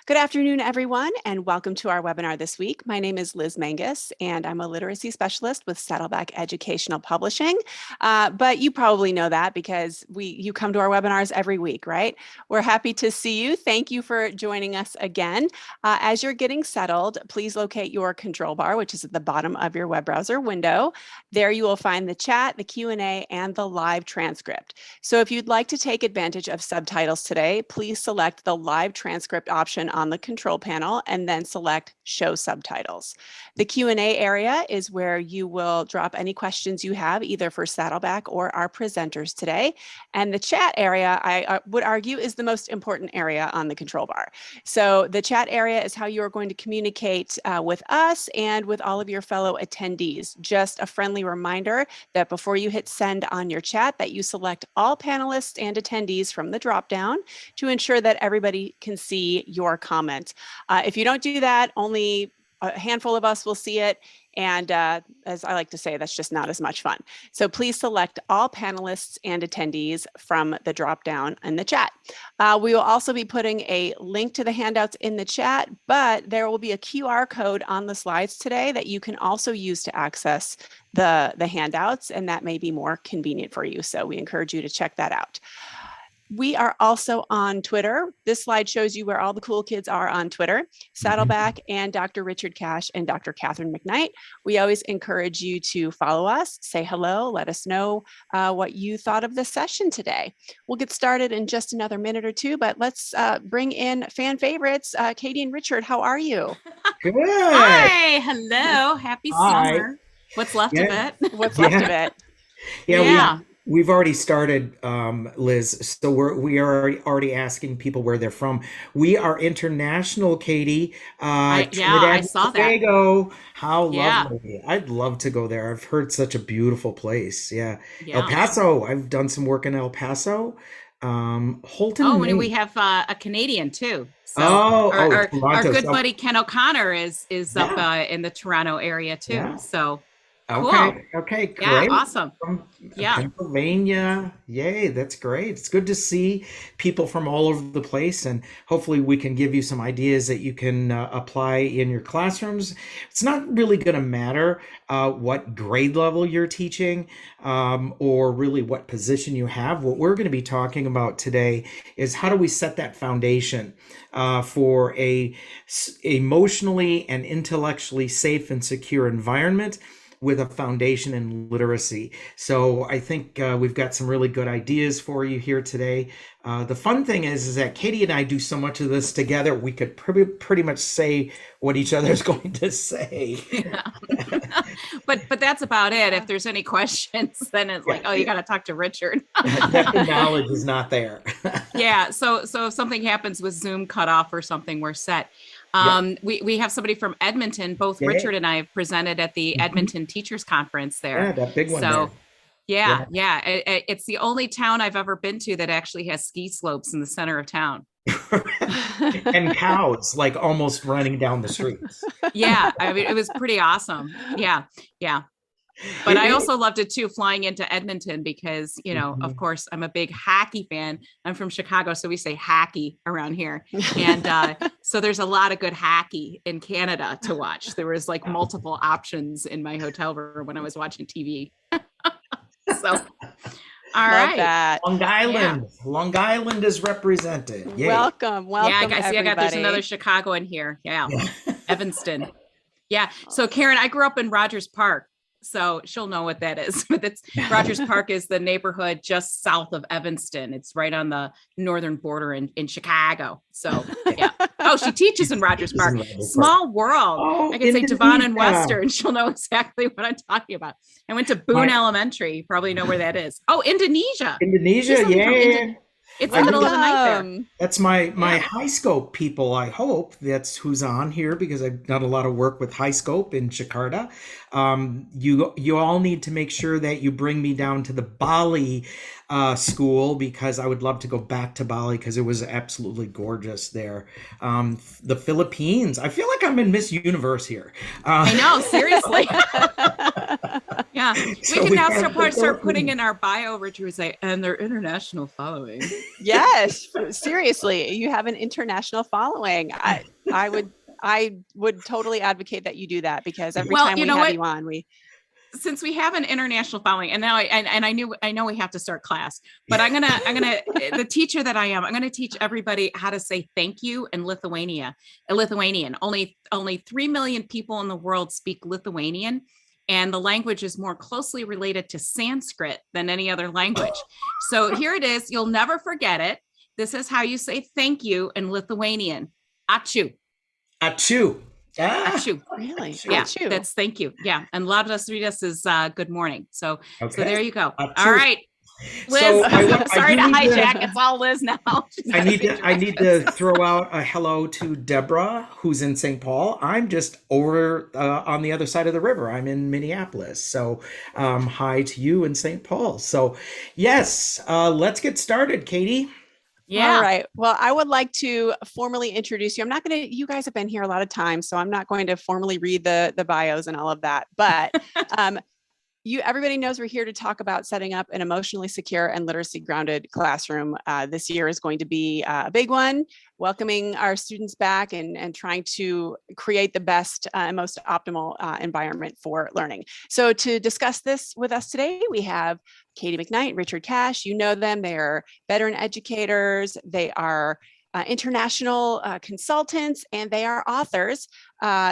Good afternoon, everyone, and welcome to our webinar this week. My name is Liz Mangus, and I'm a literacy specialist with Saddleback Educational Publishing. But you probably know that because you come to our webinars every week, right? We're happy to see you. Thank you for joining us again. As you're getting settled, please locate your control bar, which is at the bottom of your web browser window. There you will find the chat, the Q&A, and the live transcript. So if you'd like to take advantage of subtitles today, please select the live transcript option on the control panel and then select show subtitles. The Q&A area is where you will drop any questions you have either for Saddleback or our presenters today. And the chat area, I would argue, is the most important area on the control bar. So the chat area is how you are going to communicate with us and with all of your fellow attendees. Just a friendly reminder that before you hit send on your chat, that you select all panelists and attendees from the dropdown to ensure that everybody can see your comment. If you don't do that, only a handful of us will see it. And as I like to say, that's just not as much fun. So please select all panelists and attendees from the dropdown in the chat. We will also be putting a link to the handouts in the chat, but there will be a QR code on the slides today that you can also use to access the handouts, and that may be more convenient for you. So we encourage you to check that out. We are also on Twitter. This slide shows you where all the cool kids are on Twitter. Saddleback and Dr. Richard Cash and Dr. Katherine McKnight. We always encourage you to follow us, say hello, let us know what you thought of this session today. We'll get started in just another minute or two, but let's bring in fan favorites. Katie and Richard, how are you? Good. Hi, hello, happy summer. What's left of it? What's left of it? Yeah. We've already started, Liz. So we are already asking people where they're from. We are international, Katie. I saw Tobago. How Yeah. lovely! I'd love to go there. I've heard such a beautiful place. Yeah. El Yeah. Paso. I've done some work in El Paso. Holton. Oh, and Maine. we have a Canadian too. So our Toronto. good buddy Ken O'Connor is up in the Toronto area too. Yeah. So Okay. cool. Okay. Great. Yeah, awesome. From Yeah. Pennsylvania. Yay. That's great. It's good to see people from all over the place, and hopefully we can give you some ideas that you can apply in your classrooms. It's not really going to matter what grade level you're teaching or really what position you have. What we're going to be talking about today is how do we set that foundation for a emotionally and intellectually safe and secure environment with a foundation in literacy. So I think we've got some really good ideas for you here today. The fun thing is that Katie and I do so much of this together, we could pretty much say what each other's going to say. Yeah. but that's about it. If there's any questions, then it's like, oh, you got to talk to Richard. That knowledge is not there. Yeah. So if something happens with Zoom cut off or something, we're set. We have somebody from Edmonton. Both Richard and I have presented at the Edmonton Teachers Conference there. Yeah, that big one. So yeah. It's the only town I've ever been to that actually has ski slopes in the center of town. And cows like almost running down the streets. Yeah, I mean, it was pretty awesome. Yeah. But I also loved it too, flying into Edmonton because, of course, I'm a big hockey fan. I'm from Chicago, so we say hacky around here. And so there's a lot of good hockey in Canada to watch. There was like multiple options in my hotel room when I was watching TV. So, all right. That. Long Island is represented. Yay. Welcome. Yeah, I got there's another Chicago in here. Yeah. Evanston. Yeah. So Karen, I grew up in Rogers Park. So she'll know what that is. But Rogers Park is the neighborhood just south of Evanston. It's right on the northern border in Chicago. So yeah. Oh, she teaches in Rogers Park. Small world. Oh, I can say Devon and Western. She'll know exactly what I'm talking about. I went to Boone Elementary. You probably know where that is. Oh, Indonesia. Yeah. It's the middle of the night there. That's my high scope people. I hope that's who's on here because I've done a lot of work with high scope in Jakarta. You all need to make sure that you bring me down to the Bali school because I would love to go back to Bali because it was absolutely gorgeous there. The Philippines. I feel like I'm in Miss Universe here. I know, seriously. Yeah, So we can now have start putting in our bio, Richard would say, and their international following. Yes, seriously, you have an international following. I would totally advocate that you do that, because every Well, time you we know have what? you on, Since we have an international following, and now I know we have to start class, but I'm gonna the teacher that I am, I'm gonna teach everybody how to say thank you in Lithuanian. Only 3 million people in the world speak Lithuanian, and the language is more closely related to Sanskrit than any other language. So here it is. You'll never forget it. This is how you say thank you in Lithuanian. Ačiū. Ačiū. Ačiū. really, Yeah, Ačiū. that's thank you. Yeah, and labas rytas is good morning. So there you go. Ačiū. All right, Liz. So Sorry to hijack. It's all Liz now. I need to throw out a hello to Deborah, who's in St. Paul. I'm just over on the other side of the river. I'm in Minneapolis. So hi to you in St. Paul. So yes, let's get started, Katie. Yeah. All right. Well, I would like to formally introduce you. I'm not going to, you guys have been here a lot of times, so I'm not going to formally read the bios and all of that. But everybody knows we're here to talk about setting up an emotionally secure and literacy grounded classroom. This year is going to be a big one, welcoming our students back and trying to create the best and most optimal environment for learning. So to discuss this with us today, we have Katie McKnight, Richard Cash. You know them. They are veteran educators. They are international consultants, and they are authors.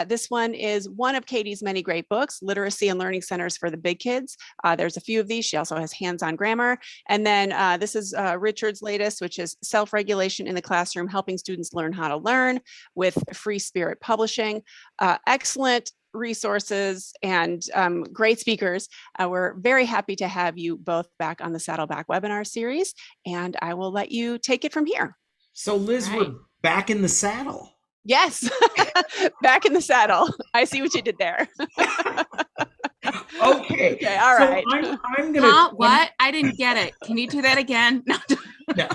This one is one of Katie's many great books, Literacy and Learning Centers for the Big Kids. There's a few of these. She also has Hands-on Grammar. And then this is Richard's latest, which is Self-Regulation in the Classroom, Helping Students Learn How to Learn, with Free Spirit Publishing. Excellent resources and great speakers. We're very happy to have you both back on the Saddleback webinar series, and I will let you take it from here. So Liz, Right. we're back in the saddle. Yes, back in the saddle. I see what you did there. Okay. Okay, all so right. I'm gonna. What? I didn't get it. Can you do that again? No. No.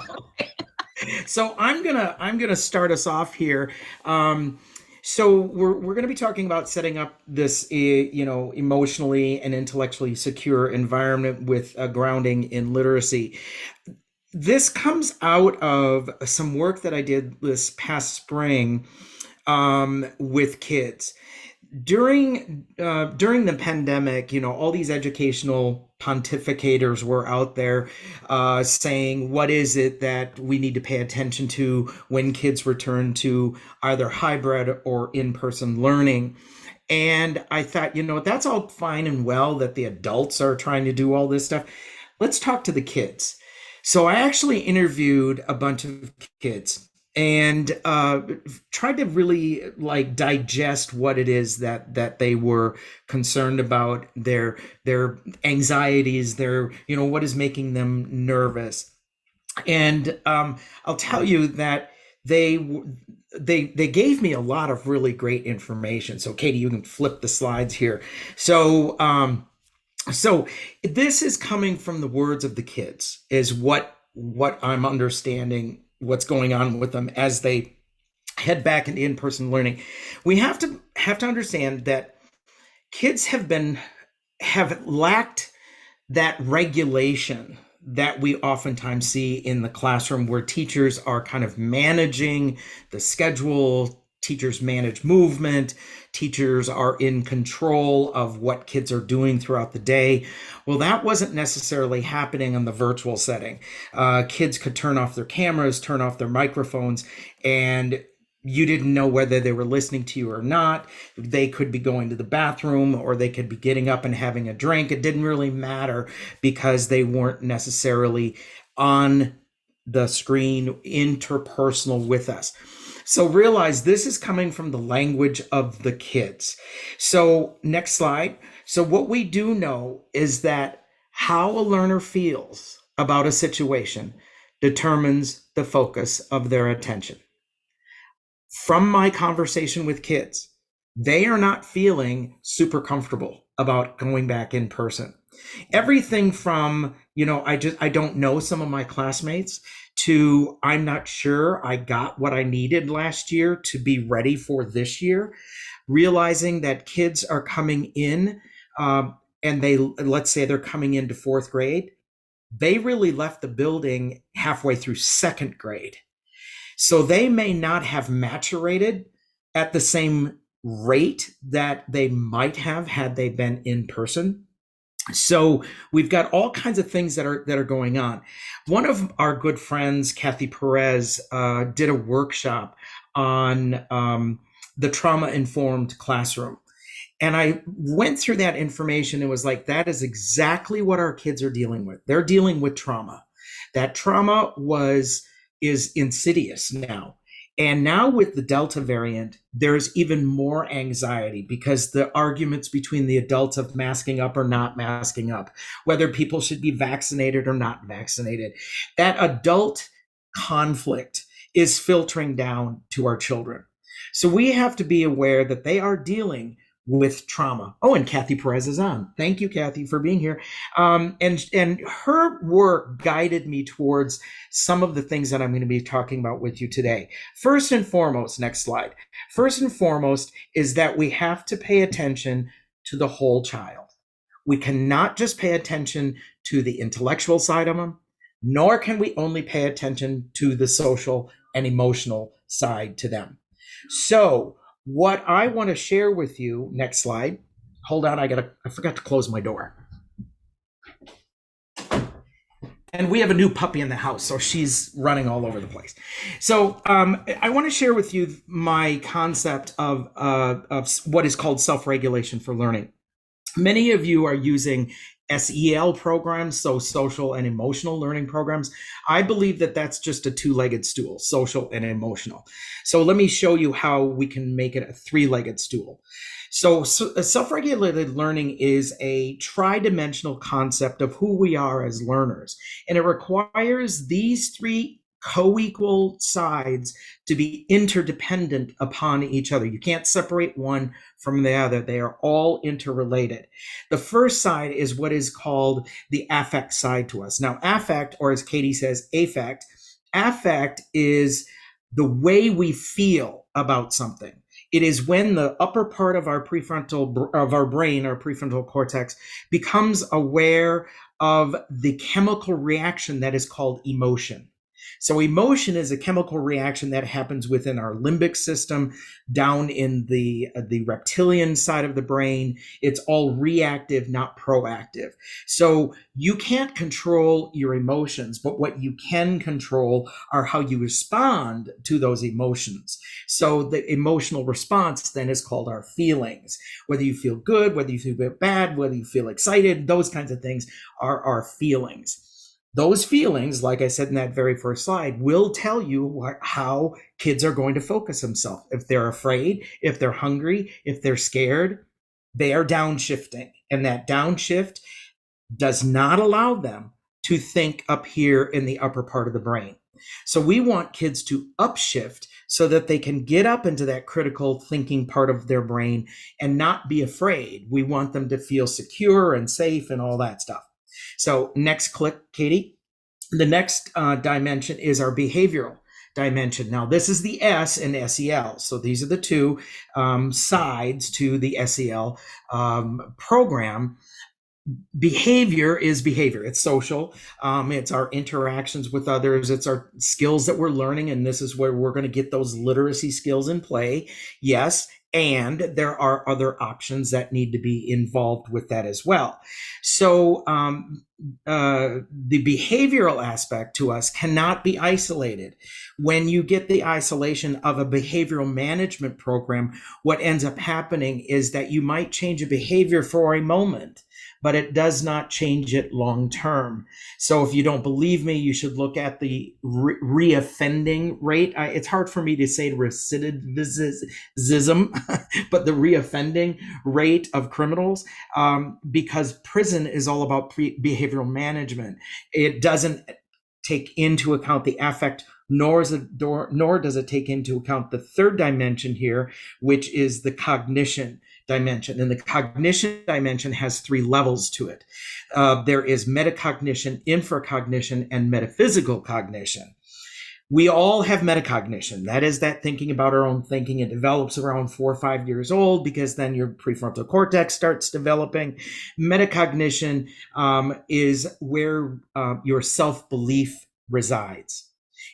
So I'm gonna start us off here. So we're going to be talking about setting up this, emotionally and intellectually secure environment with grounding in literacy. This comes out of some work that I did this past spring with kids. During the pandemic, all these educational pontificators were out there saying, what is it that we need to pay attention to when kids return to either hybrid or in-person learning? And I thought, that's all fine and well that the adults are trying to do all this stuff. Let's talk to the kids. So I actually interviewed a bunch of kids and tried to really digest what it is that they were concerned about, their anxieties, their what is making them nervous. And I'll tell you that they gave me a lot of really great information. So Katie, you can flip the slides here. So this is coming from the words of the kids, is what I'm understanding what's going on with them as they head back into in-person learning. We have to understand that kids have lacked that regulation that we oftentimes see in the classroom, where teachers are kind of managing the schedule, teachers manage movement, teachers are in control of what kids are doing throughout the day. Well, that wasn't necessarily happening in the virtual setting. Kids could turn off their cameras, turn off their microphones, and you didn't know whether they were listening to you or not. They could be going to the bathroom, or they could be getting up and having a drink. It didn't really matter, because they weren't necessarily on the screen interpersonal with us. So realize this is coming from the language of the kids. So next slide. So what we do know is that how a learner feels about a situation determines the focus of their attention. From my conversation with kids, they are not feeling super comfortable about going back in person. Everything from, I don't know some of my classmates, to I'm not sure I got what I needed last year to be ready for this year. Realizing that kids are coming in and let's say they're coming into fourth grade, they really left the building halfway through second grade. So they may not have maturated at the same rate that they might have had they been in person. So we've got all kinds of things that are going on. One of our good friends, Kathy Perez, did a workshop on the trauma-informed classroom. And I went through that information and was like, that is exactly what our kids are dealing with. They're dealing with trauma. That trauma is insidious now. And now with the Delta variant, there's even more anxiety because the arguments between the adults of masking up or not masking up, whether people should be vaccinated or not vaccinated, that adult conflict is filtering down to our children. So we have to be aware that they are dealing with trauma. Oh, and Kathy Perez is on. Thank you, Kathy, for being here. And her work guided me towards some of the things that I'm going to be talking about with you today. First and foremost, next slide. First and foremost is that we have to pay attention to the whole child. We cannot just pay attention to the intellectual side of them, nor can we only pay attention to the social and emotional side to them. So what I want to share with you, next slide. Hold on, I forgot to close my door. And we have a new puppy in the house, so she's running all over the place. So I want to share with you my concept of what is called self-regulation for learning. Many of you are using SEL programs, so social and emotional learning programs. I believe that that's just a two-legged stool, social and emotional. So let me show you how we can make it a three-legged stool. So self-regulated learning is a tri-dimensional concept of who we are as learners. And it requires these three co-equal sides to be interdependent upon each other. You can't separate one from the other. They are all interrelated. The first side is what is called the affect side to us. Now, affect, or as Katie says, affect is the way we feel about something. It is when the upper part of our brain, our prefrontal cortex, becomes aware of the chemical reaction that is called emotion. So emotion is a chemical reaction that happens within our limbic system, down in the reptilian side of the brain. It's all reactive, not proactive. So you can't control your emotions, but what you can control are how you respond to those emotions. So the emotional response then is called our feelings. Whether you feel good, whether you feel bad, whether you feel excited, those kinds of things are our feelings. Those feelings, like I said in that very first slide, will tell you how kids are going to focus themselves. If they're afraid, if they're hungry, if they're scared, they are downshifting. And that downshift does not allow them to think up here in the upper part of the brain. So we want kids to upshift so that they can get up into that critical thinking part of their brain and not be afraid. We want them to feel secure and safe and all that stuff. So next click, Katie. The next dimension is our behavioral dimension. Now, this is the S in SEL. So these are the two sides to the SEL program. Behavior is behavior. It's social. It's our interactions with others. It's our skills that we're learning. And this is where we're going to get those literacy skills in play. Yes. And there are other options that need to be involved with that as well. So the behavioral aspect to us cannot be isolated. When you get the isolation of a behavioral management program, what ends up happening is that you might change a behavior for a moment, but it does not change it long term. So if you don't believe me, you should look at the reoffending rate. It's hard for me to say recidivism, but the reoffending rate of criminals, because prison is all about behavioral management. It doesn't take into account the affect, nor does it take into account the third dimension here, which is the cognition dimension. And the cognition dimension has three levels to it. There is metacognition, infracognition, and metaphysical cognition. We all have metacognition. That is that thinking about our own thinking. It develops around 4 or 5 years old because then your prefrontal cortex starts developing. Metacognition is where your self-belief resides.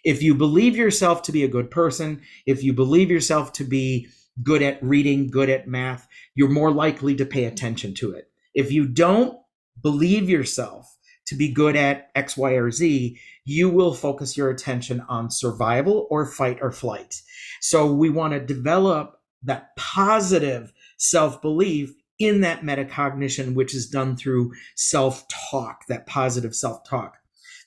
If you believe yourself to be a good person, if you believe yourself to be good at reading, good at math, you're more likely to pay attention to it. If you don't believe yourself to be good at X, Y, or Z, you will focus your attention on survival or fight or flight. So we want to develop that positive self-belief in that metacognition, which is done through self-talk, that positive self-talk.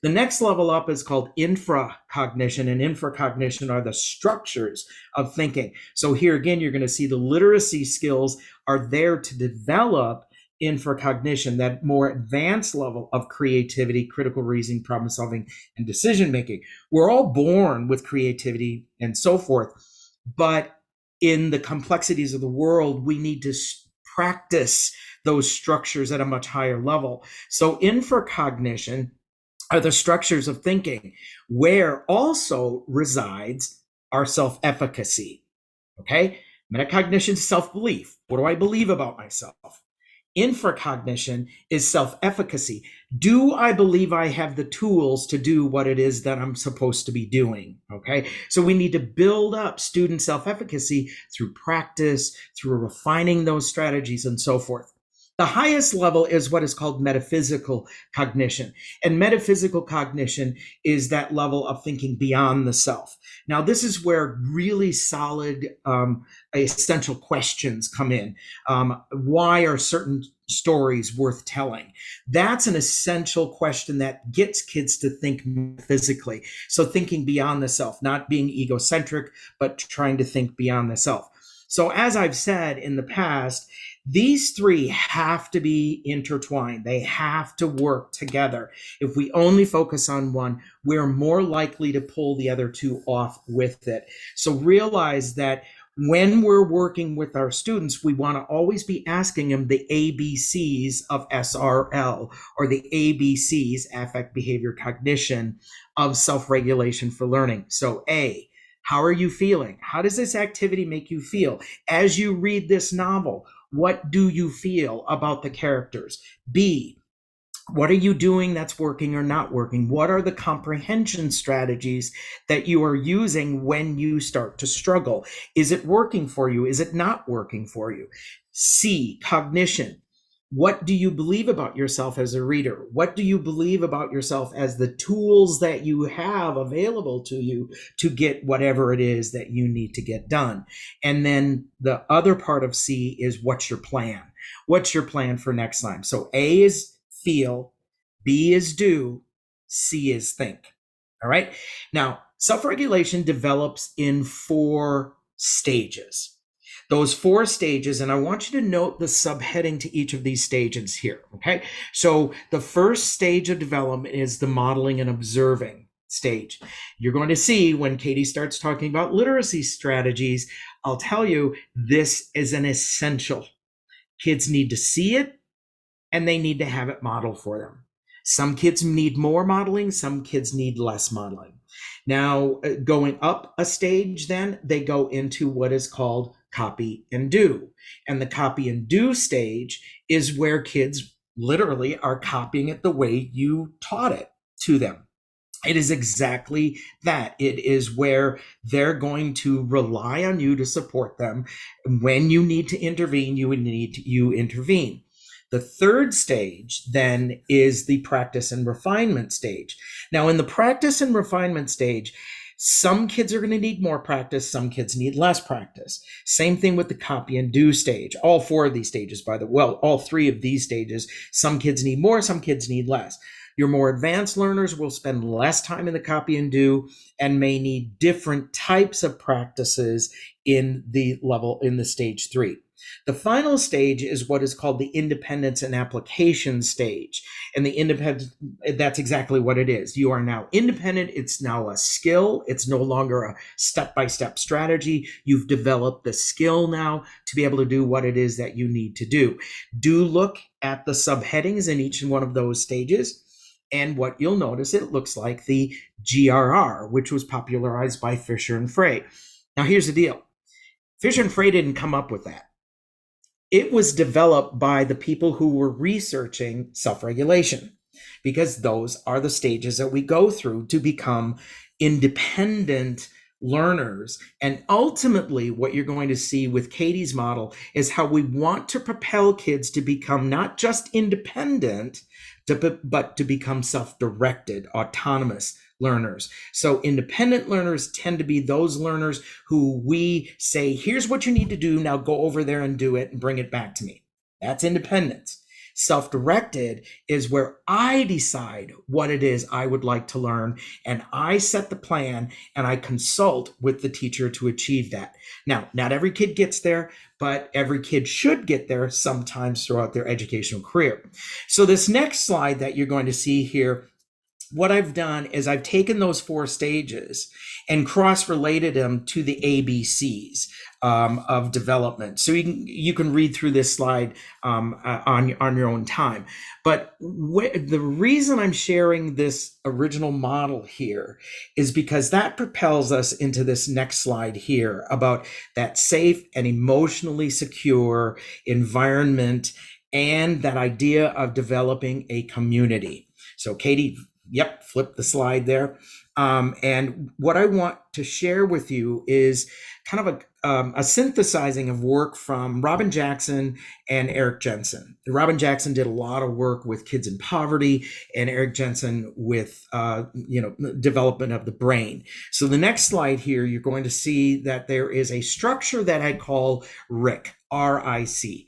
The next level up is called infracognition, and infracognition are the structures of thinking. So here again, you're going to see the literacy skills are there to develop infracognition, that more advanced level of creativity, critical reasoning, problem solving, and decision making. We're all born with creativity and so forth, but in the complexities of the world, we need to practice those structures at a much higher level. So infracognition are the structures of thinking where also resides our self-efficacy. Okay? Metacognition is self-belief. What do I believe about myself? Infracognition is self-efficacy. Do I believe I have the tools to do what it is that I'm supposed to be doing? Okay. So we need to build up student self-efficacy through practice, through refining those strategies and so forth. The highest level is what is called metaphysical cognition. And metaphysical cognition is that level of thinking beyond the self. Now, this is where really solid, essential questions come in. Why are certain stories worth telling? That's an essential question that gets kids to think physically. So thinking beyond the self, not being egocentric, but trying to think beyond the self. So as I've said in the past, these three have to be intertwined. They have to work together. If we only focus on one, we're more likely to pull the other two off with it. So realize that when we're working with our students, we want to always be asking them the ABCs of SRL, or the ABCs, affect, behavior, cognition, of self-regulation for learning. So A, how are you feeling? How does this activity make you feel? As you read this novel, what do you feel about the characters? B, what are you doing that's working or not working? What are the comprehension strategies that you are using when you start to struggle? Is it working for you? Is it not working for you? C, cognition. What do you believe about yourself as a reader? What do you believe about yourself as the tools that you have available to you to get whatever it is that you need to get done? And then the other part of C is, what's your plan? What's your plan for next time? So A is feel, B is do, C is think. All right. Now, self-regulation develops in 4 stages. Those 4 stages, and I want you to note the subheading to each of these stages here, okay? So the first stage of development is the modeling and observing stage. You're going to see when Katie starts talking about literacy strategies, I'll tell you this is an essential. Kids need to see it, and they need to have it modeled for them. Some kids need more modeling, some kids need less modeling. Now, going up a stage, then they go into what is called copy and do. And the copy and do stage is where kids literally are copying it the way you taught it to them. It is exactly that. It is where they're going to rely on you to support them. When you need to intervene, you intervene. The third stage then is the practice and refinement stage. Now, in the practice and refinement stage, some kids are going to need more practice, some kids need less practice. Same thing with the copy and do stage. All 4 of these stages, by the way, well, all 3 of these stages, some kids need more, some kids need less. Your more advanced learners will spend less time in the copy and do and may need different types of practices in the stage 3. The final stage is what is called the independence and application stage. And that's exactly what it is. You are now independent. It's now a skill. It's no longer a step-by-step strategy. You've developed the skill now to be able to do what it is that you need to do. Do look at the subheadings in each one of those stages. And what you'll notice, it looks like the GRR, which was popularized by Fisher and Frey. Now, here's the deal. Fisher and Frey didn't come up with that. It was developed by the people who were researching self-regulation, because those are the stages that we go through to become independent learners. And ultimately, what you're going to see with Katie's model is how we want to propel kids to become not just independent, but to become self-directed, autonomous learners. So independent learners tend to be those learners who we say, here's what you need to do. Now go over there and do it and bring it back to me. That's independence. Self-directed is where I decide what it is I would like to learn, and I set the plan and I consult with the teacher to achieve that. Now, not every kid gets there, but every kid should get there sometimes throughout their educational career. So this next slide that you're going to see here, what I've done is I've taken those 4 stages and cross-related them to the ABCs of development. So you can read through this slide on your own time. But the reason I'm sharing this original model here is because that propels us into this next slide here about that safe and emotionally secure environment and that idea of developing a community. So Katie, yep, flip the slide there. And what I want to share with you is kind of a synthesizing of work from Robin Jackson and Eric Jensen. Robin Jackson did a lot of work with kids in poverty, and Eric Jensen with development of the brain. So the next slide here, you're going to see that there is a structure that I call RIC, R-I-C.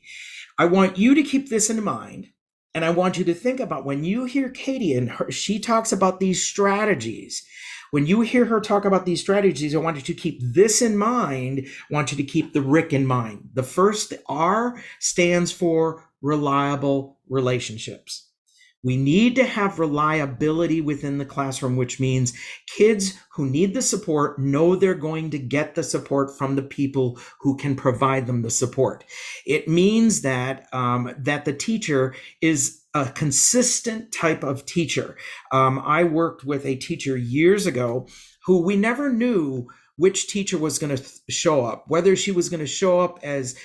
I want you to keep this in mind. And I want you to think about when you hear Katie and she talks about these strategies. When you hear her talk about these strategies, I want you to keep this in mind. I want you to keep the RIC in mind. The first R stands for reliable relationships. We need to have reliability within the classroom, which means kids who need the support know they're going to get the support from the people who can provide them the support. It means that that the teacher is a consistent type of teacher. I worked with a teacher years ago who we never knew which teacher was going to show up, whether she was going to show up as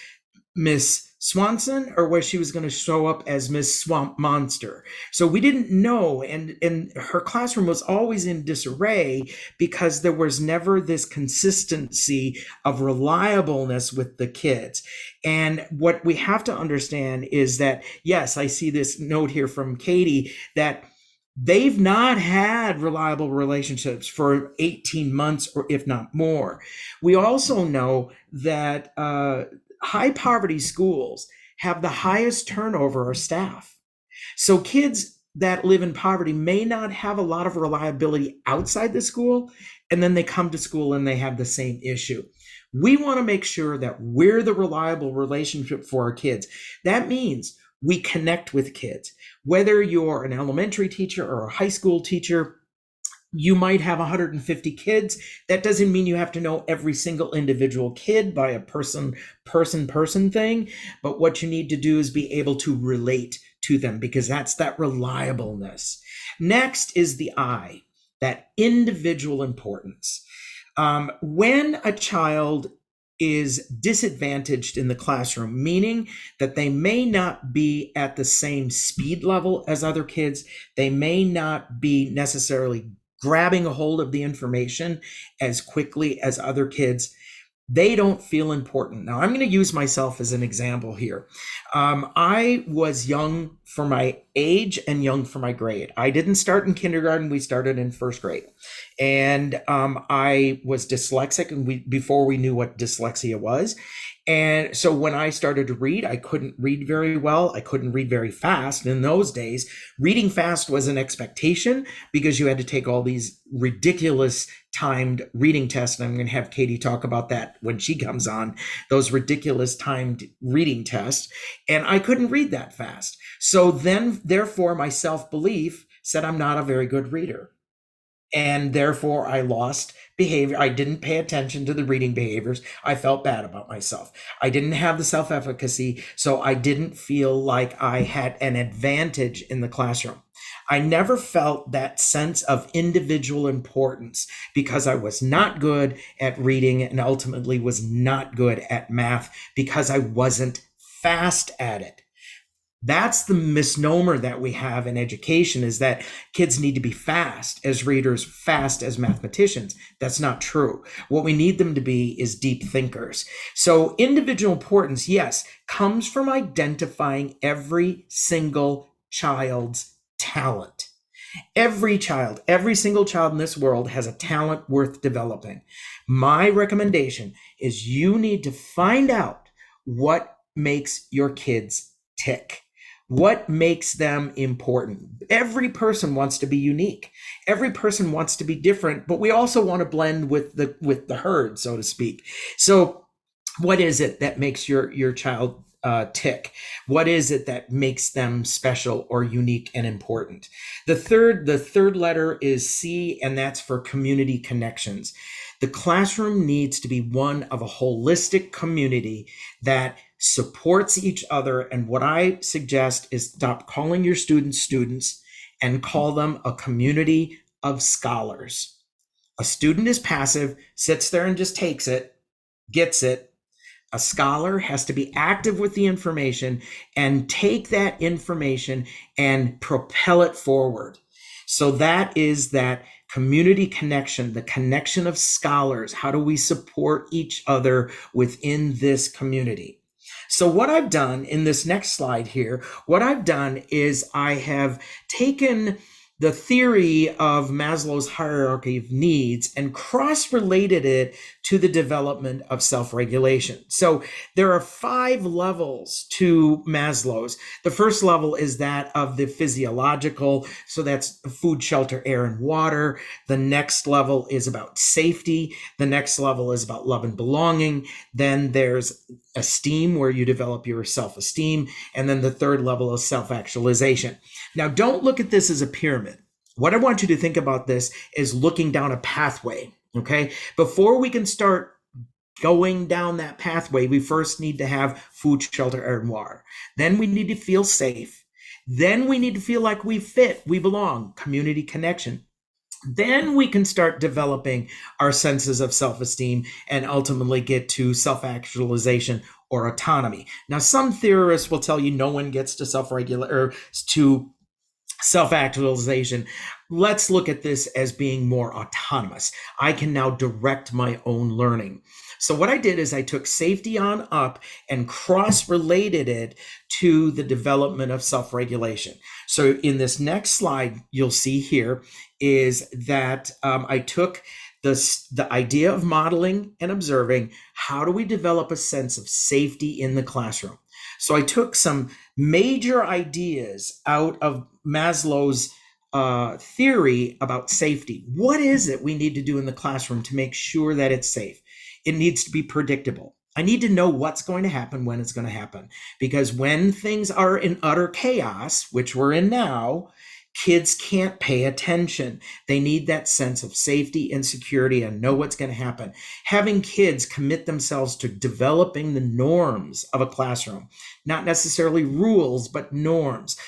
Miss Swanson or where she was going to show up as Miss Swamp Monster. So we didn't know, and her classroom was always in disarray because there was never this consistency of reliableness with the kids. And what we have to understand is that, yes, I see this note here from Katie that they've not had reliable relationships for 18 months or if not more. We also know that high poverty schools have the highest turnover of staff. So kids that live in poverty may not have a lot of reliability outside the school, and then they come to school and they have the same issue. We want to make sure that we're the reliable relationship for our kids. That means we connect with kids. Whether you're an elementary teacher or a high school teacher, you might have 150 kids. That doesn't mean you have to know every single individual kid by a person thing. But what you need to do is be able to relate to them, because that's that reliableness. Next is the I, that individual importance. When a child is disadvantaged in the classroom, meaning that they may not be at the same speed level as other kids, they may not be necessarily grabbing a hold of the information as quickly as other kids, they don't feel important. Now, I'm going to use myself as an example here. I was young for my age and young for my grade. I didn't start in kindergarten. We started in first grade. And I was dyslexic before we knew what dyslexia was. And so when I started to read, I couldn't read very well. I couldn't read very fast. In those days, reading fast was an expectation because you had to take all these ridiculous timed reading tests. And I'm going to have Katie talk about that when she comes on, those ridiculous timed reading tests. And I couldn't read that fast. So then, therefore, my self-belief said I'm not a very good reader. And therefore, I lost behavior. I didn't pay attention to the reading behaviors. I felt bad about myself. I didn't have the self-efficacy, so I didn't feel like I had an advantage in the classroom. I never felt that sense of individual importance because I was not good at reading and ultimately was not good at math because I wasn't fast at it. That's the misnomer that we have in education, is that kids need to be fast as readers, fast as mathematicians. That's not true. What we need them to be is deep thinkers. So individual importance, yes, comes from identifying every single child's talent. Every child, every single child in this world has a talent worth developing. My recommendation is you need to find out what makes your kids tick. What makes them important? Every person wants to be unique. Every person wants to be different, but we also want to blend with the herd, so to speak. So what is it that makes your child tick? What is it that makes them special or unique and important? The third letter is C, and that's for community connections. The classroom needs to be one of a holistic community that supports each other. And what I suggest is stop calling your students students and call them a community of scholars. A student is passive, sits there and just takes it, gets it. A scholar has to be active with the information and take that information and propel it forward. So that is that community connection, the connection of scholars. How do we support each other within this community? So what I've done in this next slide here, what I've done is I have taken the theory of Maslow's hierarchy of needs and cross-related it to the development of self-regulation. So there are 5 levels to Maslow's. The first level is that of the physiological. So that's food, shelter, air, and water. The next level is about safety. The next level is about love and belonging. Then there's esteem, where you develop your self-esteem. And then the third level is self-actualization. Now, don't look at this as a pyramid. What I want you to think about this is looking down a pathway, okay? Before we can start going down that pathway, we first need to have food, shelter, air, and water. Then we need to feel safe. Then we need to feel like we fit, we belong, community connection. Then we can start developing our senses of self-esteem and ultimately get to self-actualization or autonomy. Now, some theorists will tell you no one gets to self-regulate or to self-actualization. Let's look at this as being more autonomous. I can now direct my own learning. So what I did is I took safety on up and cross-related it to the development of self-regulation. So in this next slide, you'll see here is that I took the idea of modeling and observing. How do we develop a sense of safety in the classroom? So I took some major ideas out of Maslow's theory about safety. What is it we need to do in the classroom to make sure that it's safe? It needs to be predictable. I need to know what's going to happen when it's going to happen. Because when things are in utter chaos, which we're in now, kids can't pay attention. They need that sense of safety and security and know what's going to happen. Having kids commit themselves to developing the norms of a classroom, not necessarily rules, but norms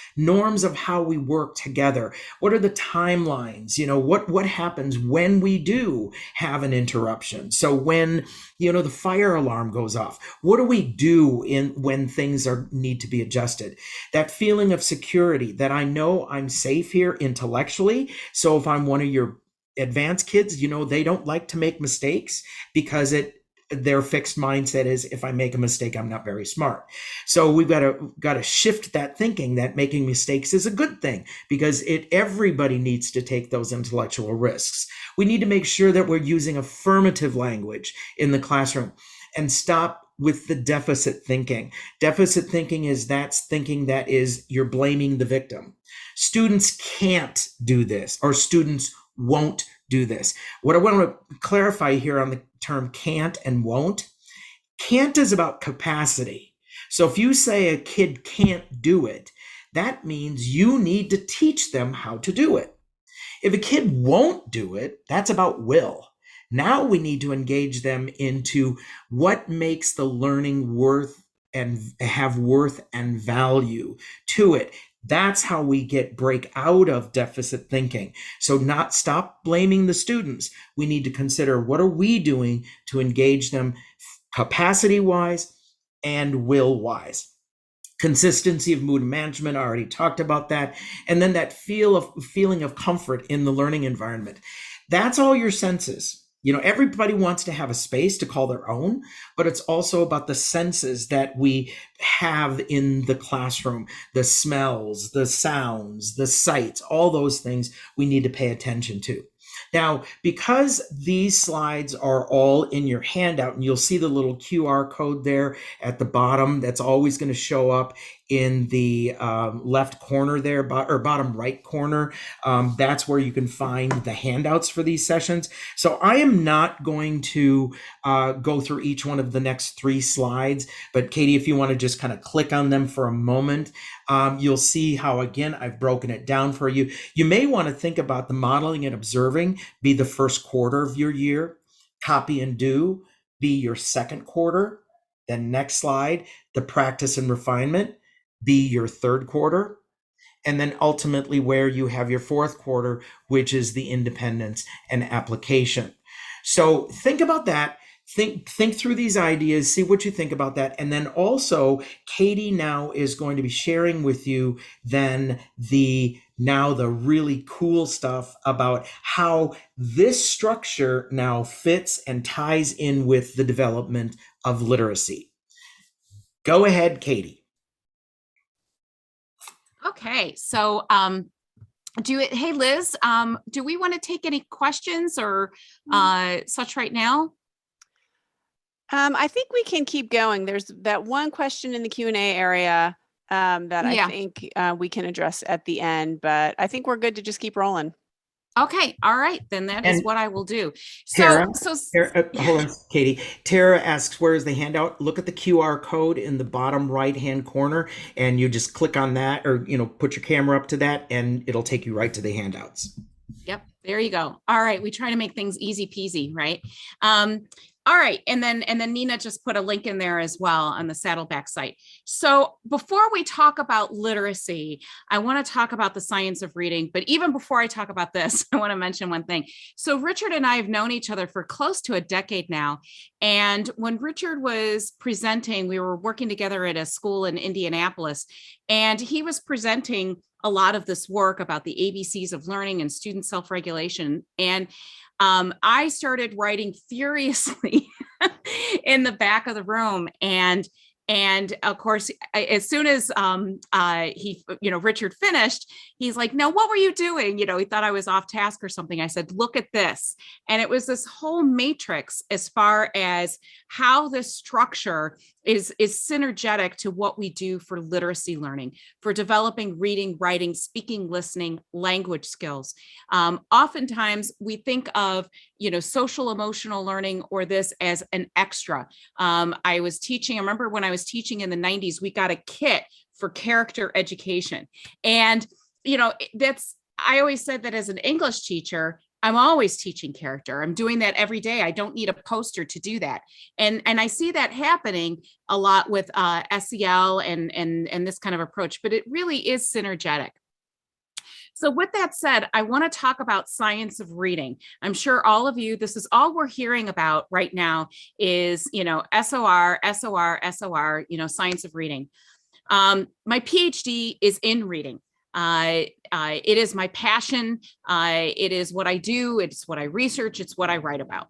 of how we work together. What are the timelines? What happens when we do have an interruption? So when, the fire alarm goes off, what do we do when things need to be adjusted? That feeling of security, that I know I'm safe here intellectually. So if I'm one of your advanced kids, they don't like to make mistakes because their fixed mindset is, if I make a mistake, I'm not very smart. So we've got to shift that thinking that making mistakes is a good thing, because everybody needs to take those intellectual risks. We need to make sure that we're using affirmative language in the classroom and stop with the deficit thinking. Deficit thinking is thinking that is you're blaming the victim. Students can't do this, or students won't do this. What I want to clarify here on the term can't and won't, can't is about capacity. So if you say a kid can't do it, that means you need to teach them how to do it. If a kid won't do it, that's about will. Now we need to engage them into what makes the learning worth and have worth and value to it. That's how we break out of deficit thinking. So not stop blaming the students. We need to consider, what are we doing to engage them capacity wise and will wise. Consistency of mood management, I already talked about that. And then that feeling of comfort in the learning environment. That's all your senses. Everybody wants to have a space to call their own, but it's also about the senses that we have in the classroom, the smells, the sounds, the sights, all those things we need to pay attention to. Now, because these slides are all in your handout, and you'll see the little QR code there at the bottom, that's always going to show up in the left corner there, or bottom right corner. That's where you can find the handouts for these sessions. So I am not going to go through each one of the next 3 slides, but Katie, if you want to just kind of click on them for a moment, you'll see how, again, I've broken it down for you. You may want to think about the modeling and observing be the first quarter of your year, copy and do be your second quarter. Then next slide, the practice and refinement be your third quarter. And then ultimately where you have your fourth quarter, which is the independence and application. So think about that. Think through these ideas, see what you think about that. And then also Katie now is going to be sharing with you then the really cool stuff about how this structure now fits and ties in with the development of literacy. Go ahead, Katie. Okay, so hey Liz, do we want to take any questions or such right now? I think we can keep going. There's that one question in the Q&A area that I think we can address at the end, but I think we're good to just keep rolling. Okay, all right, then that is what I will do. Tara, hold on, Katie. Tara asks, where is the handout? Look at the QR code in the bottom right-hand corner, and you just click on that, or put your camera up to that, and it'll take you right to the handouts. Yep, there you go. All right, we try to make things easy peasy, right? All right, and then Nina just put a link in there as well on the Saddleback site. So before we talk about literacy, I want to talk about the science of reading. But even before I talk about this, I want to mention one thing. So Richard and I have known each other for close to a decade now. And when Richard was presenting, we were working together at a school in Indianapolis, and he was presenting a lot of this work about the ABCs of learning and student self-regulation. And I started writing furiously in the back of the room, and of course, as soon as Richard finished, he's like, "No, what were you doing?" He thought I was off task or something. I said, "Look at this," and it was this whole matrix as far as how this structure is synergetic to what we do for literacy learning, for developing reading, writing, speaking, listening, language skills. Oftentimes, we think of social emotional learning or this as an extra. I remember when I was teaching in the 90s, we got a kit for character education. And, I always said that as an English teacher, I'm always teaching character. I'm doing that every day. I don't need a poster to do that. And I see that happening a lot with SEL and this kind of approach, but it really is synergetic. So with that said, I want to talk about science of reading. I'm sure all of you, this is all we're hearing about right now is, SOR, science of reading. My PhD is in reading. It is my passion. It is what I do. It's what I research. It's what I write about.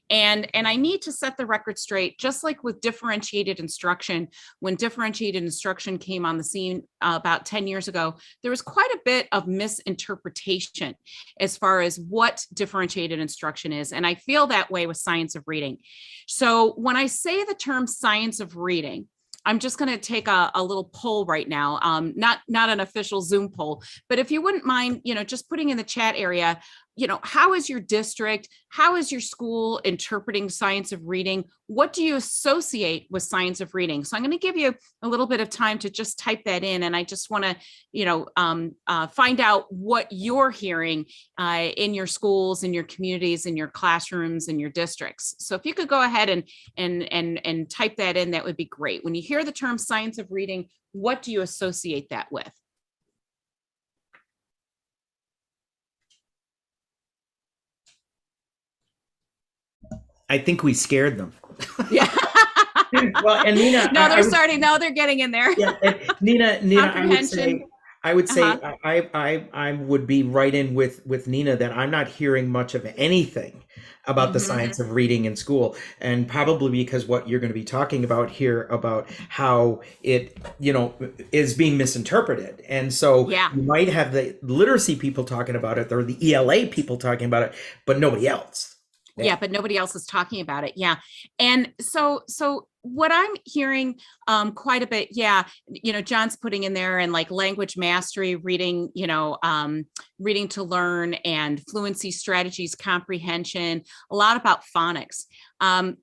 And I need to set the record straight, just like with differentiated instruction. When differentiated instruction came on the scene about 10 years ago, there was quite a bit of misinterpretation as far as what differentiated instruction is. And I feel that way with science of reading. So when I say the term science of reading, I'm just going to take a little poll right now, not an official Zoom poll, but if you wouldn't mind, just putting in the chat area, how is your district, how is your school interpreting science of reading? What do you associate with science of reading? So I'm going to give you a little bit of time to just type that in. And I just want to, find out what you're hearing in your schools, in your communities, in your classrooms, in your districts. So if you could go ahead and type that in, that would be great. When you hear the term science of reading, what do you associate that with? I think we scared them. Yeah. Well, and Nina, No, they're starting. No, they're getting in there. yeah, and Nina, Comprehension. I would say, Uh-huh. I would be right in with Nina that I'm not hearing much of anything about the Mhm. science of reading in school, and probably because what you're going to be talking about here about how it, is being misinterpreted, and so Yeah. you might have the literacy people talking about it, or the ELA people talking about it, but nobody else. Yeah, but nobody else is talking about it. Yeah. And so what I'm hearing quite a bit, yeah, John's putting in there and like language mastery, reading, reading to learn and fluency strategies, comprehension, a lot about phonics.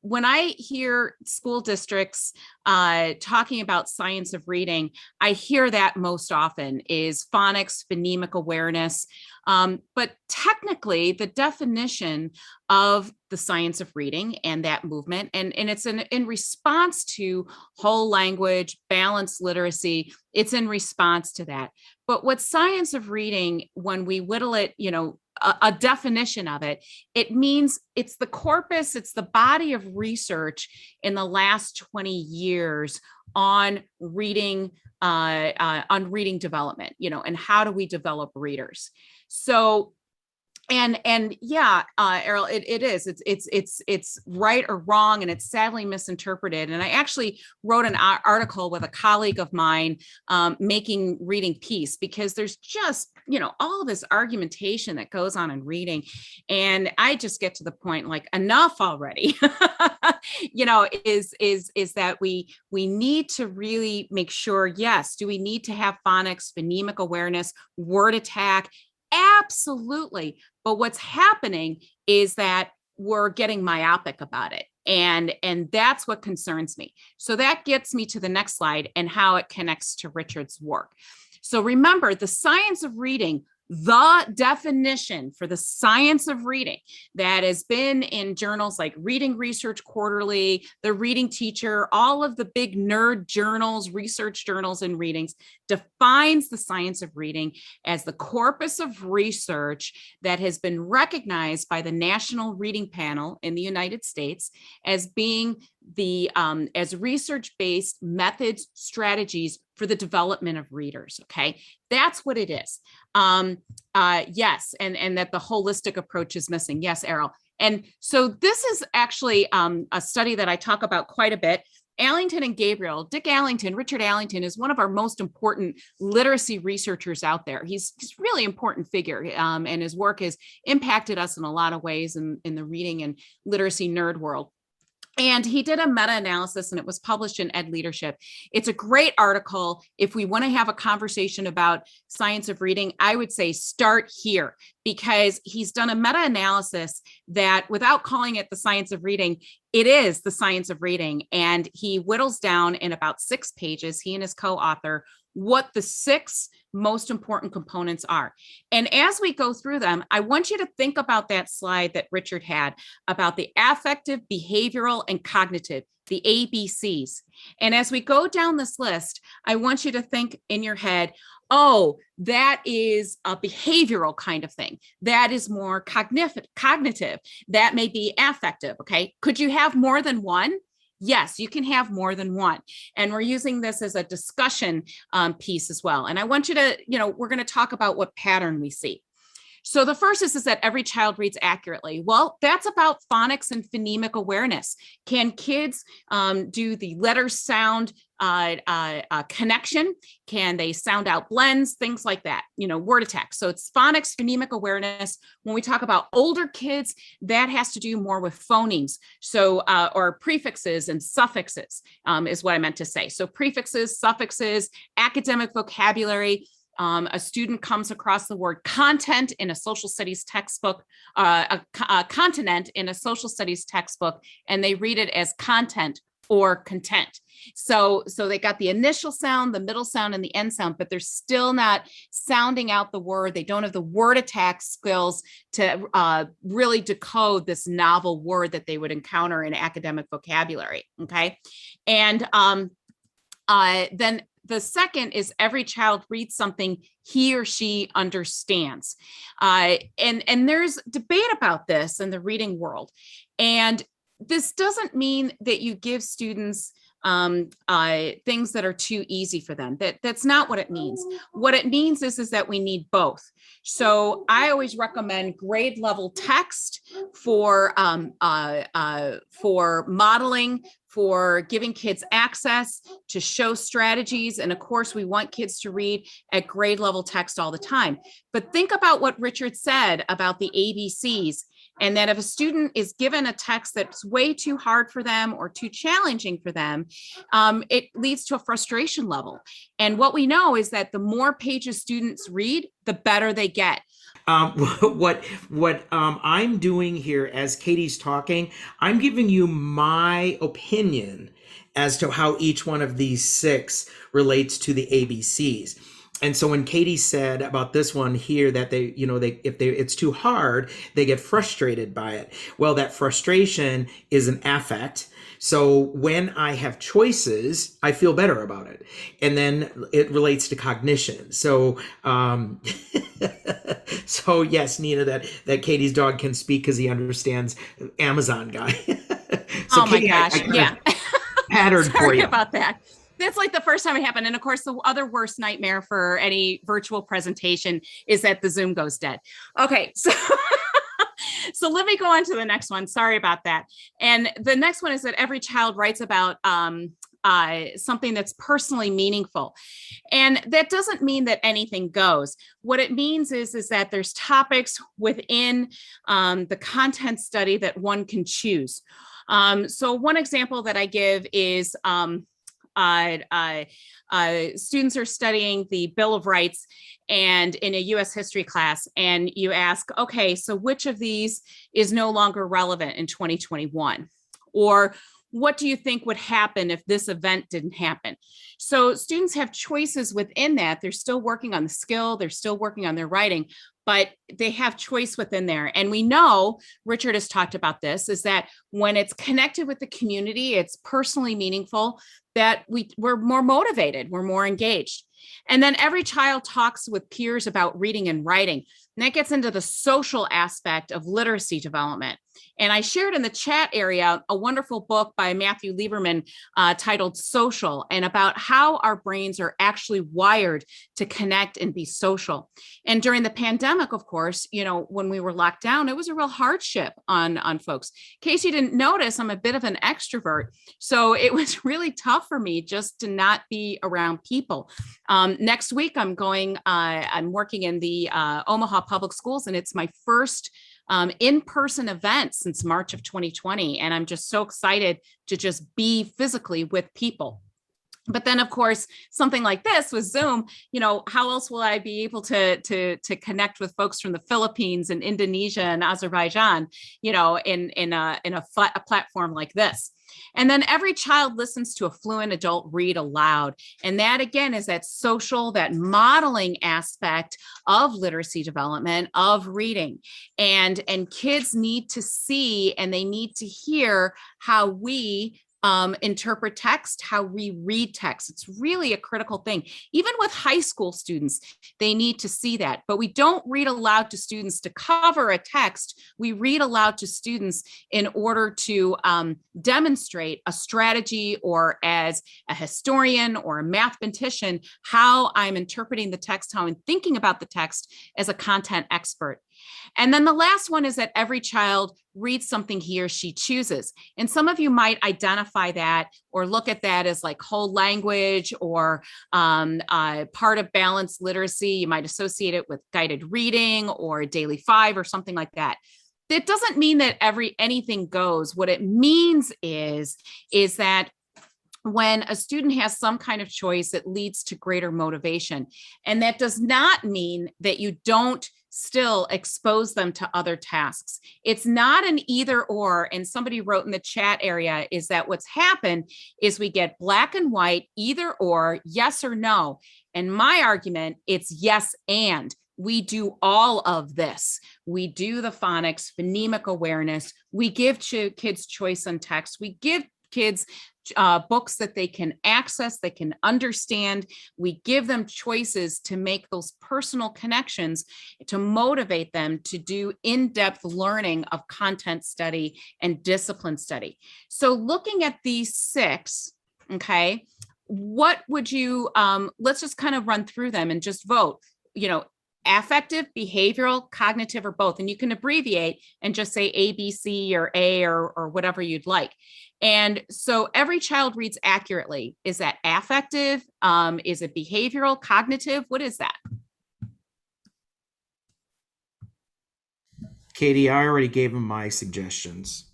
When I hear school districts talking about science of reading, I hear that most often is phonics, phonemic awareness. But technically, the definition of the science of reading and that movement, and it's in response to whole language, balanced literacy, it's in response to that. But what science of reading, when we whittle it, a definition of it, it means it's the corpus, it's the body of research in the last 20 years on reading development, and how do we develop readers. So, and yeah, Errol, it is, it's right or wrong, and it's sadly misinterpreted. And I actually wrote an article with a colleague of mine, making reading peace, because there's just, all this argumentation that goes on in reading. And I just get to the point, like, enough already, is that we need to really make sure, yes, do we need to have phonics, phonemic awareness, word attack? Absolutely. But what's happening is that we're getting myopic about it. And that's what concerns me. So that gets me to the next slide and how it connects to Richard's work. So remember, the science of reading, the definition for the science of reading that has been in journals like Reading Research Quarterly, The Reading Teacher, all of the big nerd journals, research journals and readings, defines the science of reading as the corpus of research that has been recognized by the National Reading Panel in the United States as being as research-based methods, strategies for the development of readers. Okay, that's what it is. Yes, and that the holistic approach is missing. Yes, Errol. And so this is actually a study that I talk about quite a bit. Allington and Gabriel, Richard Allington is one of our most important literacy researchers out there. He's a really important figure, and his work has impacted us in a lot of ways in the reading and literacy nerd world. And he did a meta-analysis, and it was published in Ed Leadership. It's a great article. If we want to have a conversation about science of reading, I would say start here, because he's done a meta-analysis that, without calling it the science of reading, it is the science of reading. And he whittles down in about 6 pages, he and his co-author, what the 6 most important components are. And as we go through them, I want you to think about that slide that Richard had about the affective, behavioral, and cognitive, the ABCs. And as we go down this list, I want you to think in your head, oh, that is a behavioral kind of thing. That is more cognitive. That may be affective. Okay. Could you have more than one? Yes, you can have more than one. And we're using this as a discussion piece as well. And I want you to, we're going to talk about what pattern we see. So the first is that every child reads accurately. Well, that's about phonics and phonemic awareness. Can kids do the letter sound connection? Can they sound out blends? Things like that, word attack. So it's phonics, phonemic awareness. When we talk about older kids, that has to do more with phonemes. So, or prefixes and suffixes is what I meant to say. So prefixes, suffixes, academic vocabulary. A student comes across the word content in a social studies textbook, a continent in a social studies textbook, and they read it as content or content. So they got the initial sound, the middle sound, and the end sound, but they're still not sounding out the word. They don't have the word attack skills to really decode this novel word that they would encounter in academic vocabulary. Okay. And then the second is every child reads something he or she understands. And there's debate about this in the reading world. And This doesn't mean that you give students things that are too easy for them. That's not what it means. What it means is that we need both. So I always recommend grade level text for modeling, for giving kids access to show strategies. And of course, we want kids to read at grade level text all the time. But think about what Richard said about the ABCs. And that if a student is given a text that's way too hard for them or too challenging for them, it leads to a frustration level. And what we know is that the more pages students read, the better they get. What I'm doing here as Katie's talking, I'm giving you my opinion as to how each one of these 6 relates to the ABCs. And so when Katie said about this one here that it's too hard, they get frustrated by it. Well, that frustration is an affect. So when I have choices, I feel better about it. And then it relates to cognition. So, so yes, Nina, that Katie's dog can speak because he understands Amazon guy. So oh Katie, my gosh, yeah. Pattern for Sorry you. about that. That's like the first time it happened. And of course, the other worst nightmare for any virtual presentation is that the Zoom goes dead. Okay, so so let me go on to the next one. Sorry about that. And the next one is that every child writes about something that's personally meaningful. And that doesn't mean that anything goes. What it means is that there's topics within the content study that one can choose. So one example that I give is students are studying the Bill of Rights and in a US history class, and you ask, okay, so which of these is no longer relevant in 2021? Or what do you think would happen if this event didn't happen? So students have choices within that. They're still working on the skill, they're still working on their writing, but they have choice within there. And we know, Richard has talked about this, is that when it's connected with the community, it's personally meaningful, that we're more motivated, we're more engaged. And then every child talks with peers about reading and writing. And that gets into the social aspect of literacy development. And I shared in the chat area a wonderful book by Matthew Lieberman titled Social, and about how our brains are actually wired to connect and be social. And during the pandemic, of course, when we were locked down, it was a real hardship on folks. In case you didn't notice, I'm a bit of an extrovert. So it was really tough for me just to not be around people. Next week, I'm working in the Omaha Public Schools, and it's my first in-person event since March of 2020. And I'm just so excited to just be physically with people. But then, of course, something like this with Zoom, how else will I be able to connect with folks from the Philippines and Indonesia and Azerbaijan, in a platform like this? And then every child listens to a fluent adult read aloud. And that, again, is that social, that modeling aspect of literacy development, of reading. And kids need to see and they need to hear how we interpret text, how we read text. It's really a critical thing. Even with high school students, they need to see that. But we don't read aloud to students to cover a text. We read aloud to students in order to demonstrate a strategy, or as a historian or a mathematician, how I'm interpreting the text, how I'm thinking about the text as a content expert. And then the last one is that every child reads something he or she chooses. And some of you might identify that or look at that as like whole language or part of balanced literacy. You might associate it with guided reading or daily 5 or something like that. That doesn't mean that anything goes. What it means is that when a student has some kind of choice, it leads to greater motivation. And that does not mean that you don't still expose them to other tasks. It's not an either or. And somebody wrote in the chat area is that what's happened is we get black and white, either or, yes or no. And my argument, it's yes and. We do all of this. We do the phonics, phonemic awareness. We give kids choice on text. We give kids books that they can access, they can understand. We give them choices to make those personal connections to motivate them to do in-depth learning of content study and discipline study. So looking at these 6, okay, what would you, let's just kind of run through them and just vote, affective, behavioral, cognitive, or both. And you can abbreviate and just say A, B, C, or A, or whatever you'd like. And so every child reads accurately. Is that affective? Is it behavioral, cognitive? What is that? Katie, I already gave him my suggestions.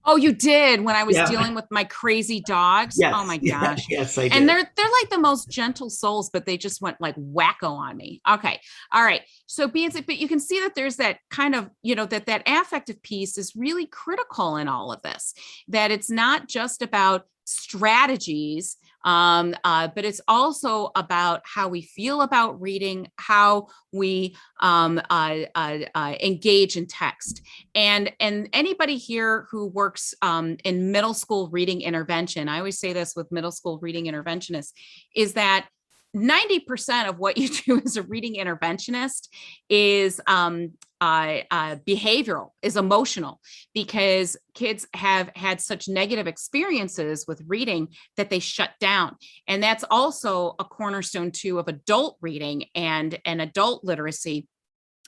Oh, you did when I was dealing with my crazy dogs. Yes, oh my gosh. Yes, I did. And they're like the most gentle souls, but they just went like wacko on me. Okay. All right. So but you can see that there's that kind of, that affective piece is really critical in all of this, that it's not just about strategies, but it's also about how we feel about reading, how we engage in text. And anybody here who works in middle school reading intervention, I always say this with middle school reading interventionists, is that 90% of what you do as a reading interventionist is behavioral, is emotional, because kids have had such negative experiences with reading that they shut down. And that's also a cornerstone too of adult reading and adult literacy,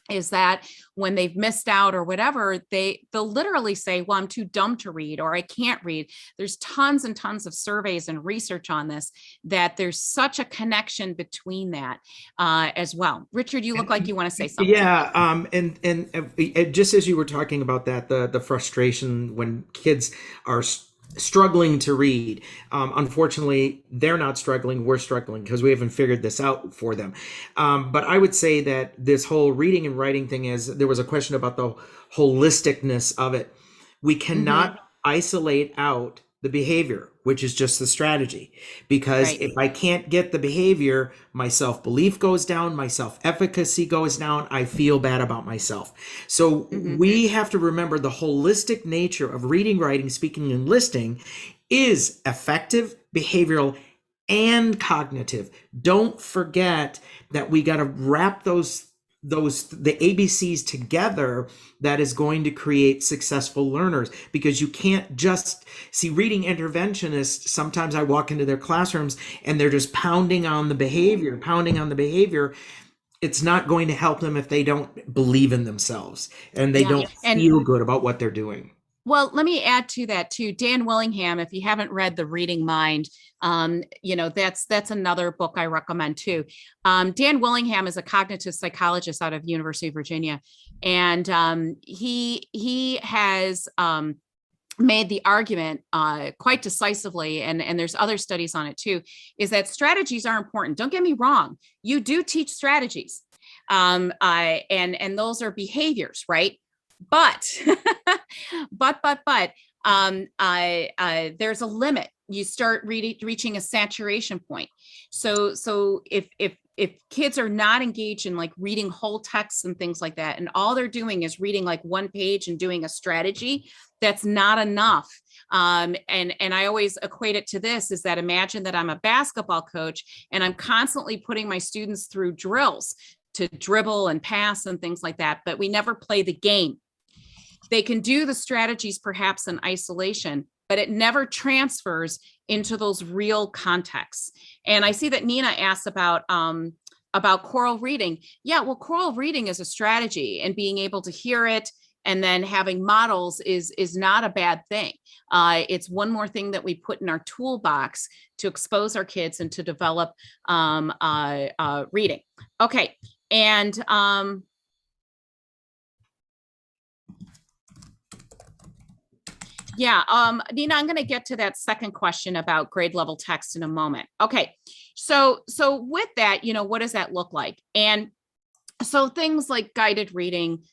is that when they've missed out or whatever, they'll literally say, well, I'm too dumb to read, or I can't read. There's tons and tons of surveys and research on this, that there's such a connection between that as well. Richard, you look like you want to say something. Yeah. And just as you were talking about that, the frustration when kids are struggling to read. Unfortunately, they're not struggling. We're struggling because we haven't figured this out for them. But I would say that this whole reading and writing thing there was a question about the holisticness of it. We cannot isolate out the behavior, which is just the strategy, because if I can't get the behavior, my self-belief goes down, my self-efficacy goes down, I feel bad about myself. So we have to remember the holistic nature of reading, writing, speaking, and listening is affective, behavioral, and cognitive. Don't forget that we got to wrap the ABCs together. That is going to create successful learners, because you can't just see reading interventionists. Sometimes I walk into their classrooms and they're just pounding on the behavior. It's not going to help them if they don't believe in themselves and they don't feel good about what they're doing. Well, let me add to that too. Dan Willingham, if you haven't read The Reading Mind, that's another book I recommend too. Dan Willingham is a cognitive psychologist out of University of Virginia, and he has made the argument quite decisively, and there's other studies on it too, is that strategies are important. Don't get me wrong. You do teach strategies, and those are behaviors, right? But there's a limit. You start reaching a saturation point. So if kids are not engaged in like reading whole texts and things like that, and all they're doing is reading like one page and doing a strategy, that's not enough. And I always equate it to this, is that imagine that I'm a basketball coach and I'm constantly putting my students through drills to dribble and pass and things like that, but we never play the game. They can do the strategies perhaps in isolation, but it never transfers into those real contexts. And I see that Nina asked about choral reading. Yeah, well, choral reading is a strategy, and being able to hear it and then having models is not a bad thing. It's one more thing that we put in our toolbox to expose our kids and to develop reading. Okay, and Nina, I'm going to get to that second question about grade level text in a moment. Okay, so with that, what does that look like? And so things like guided reading,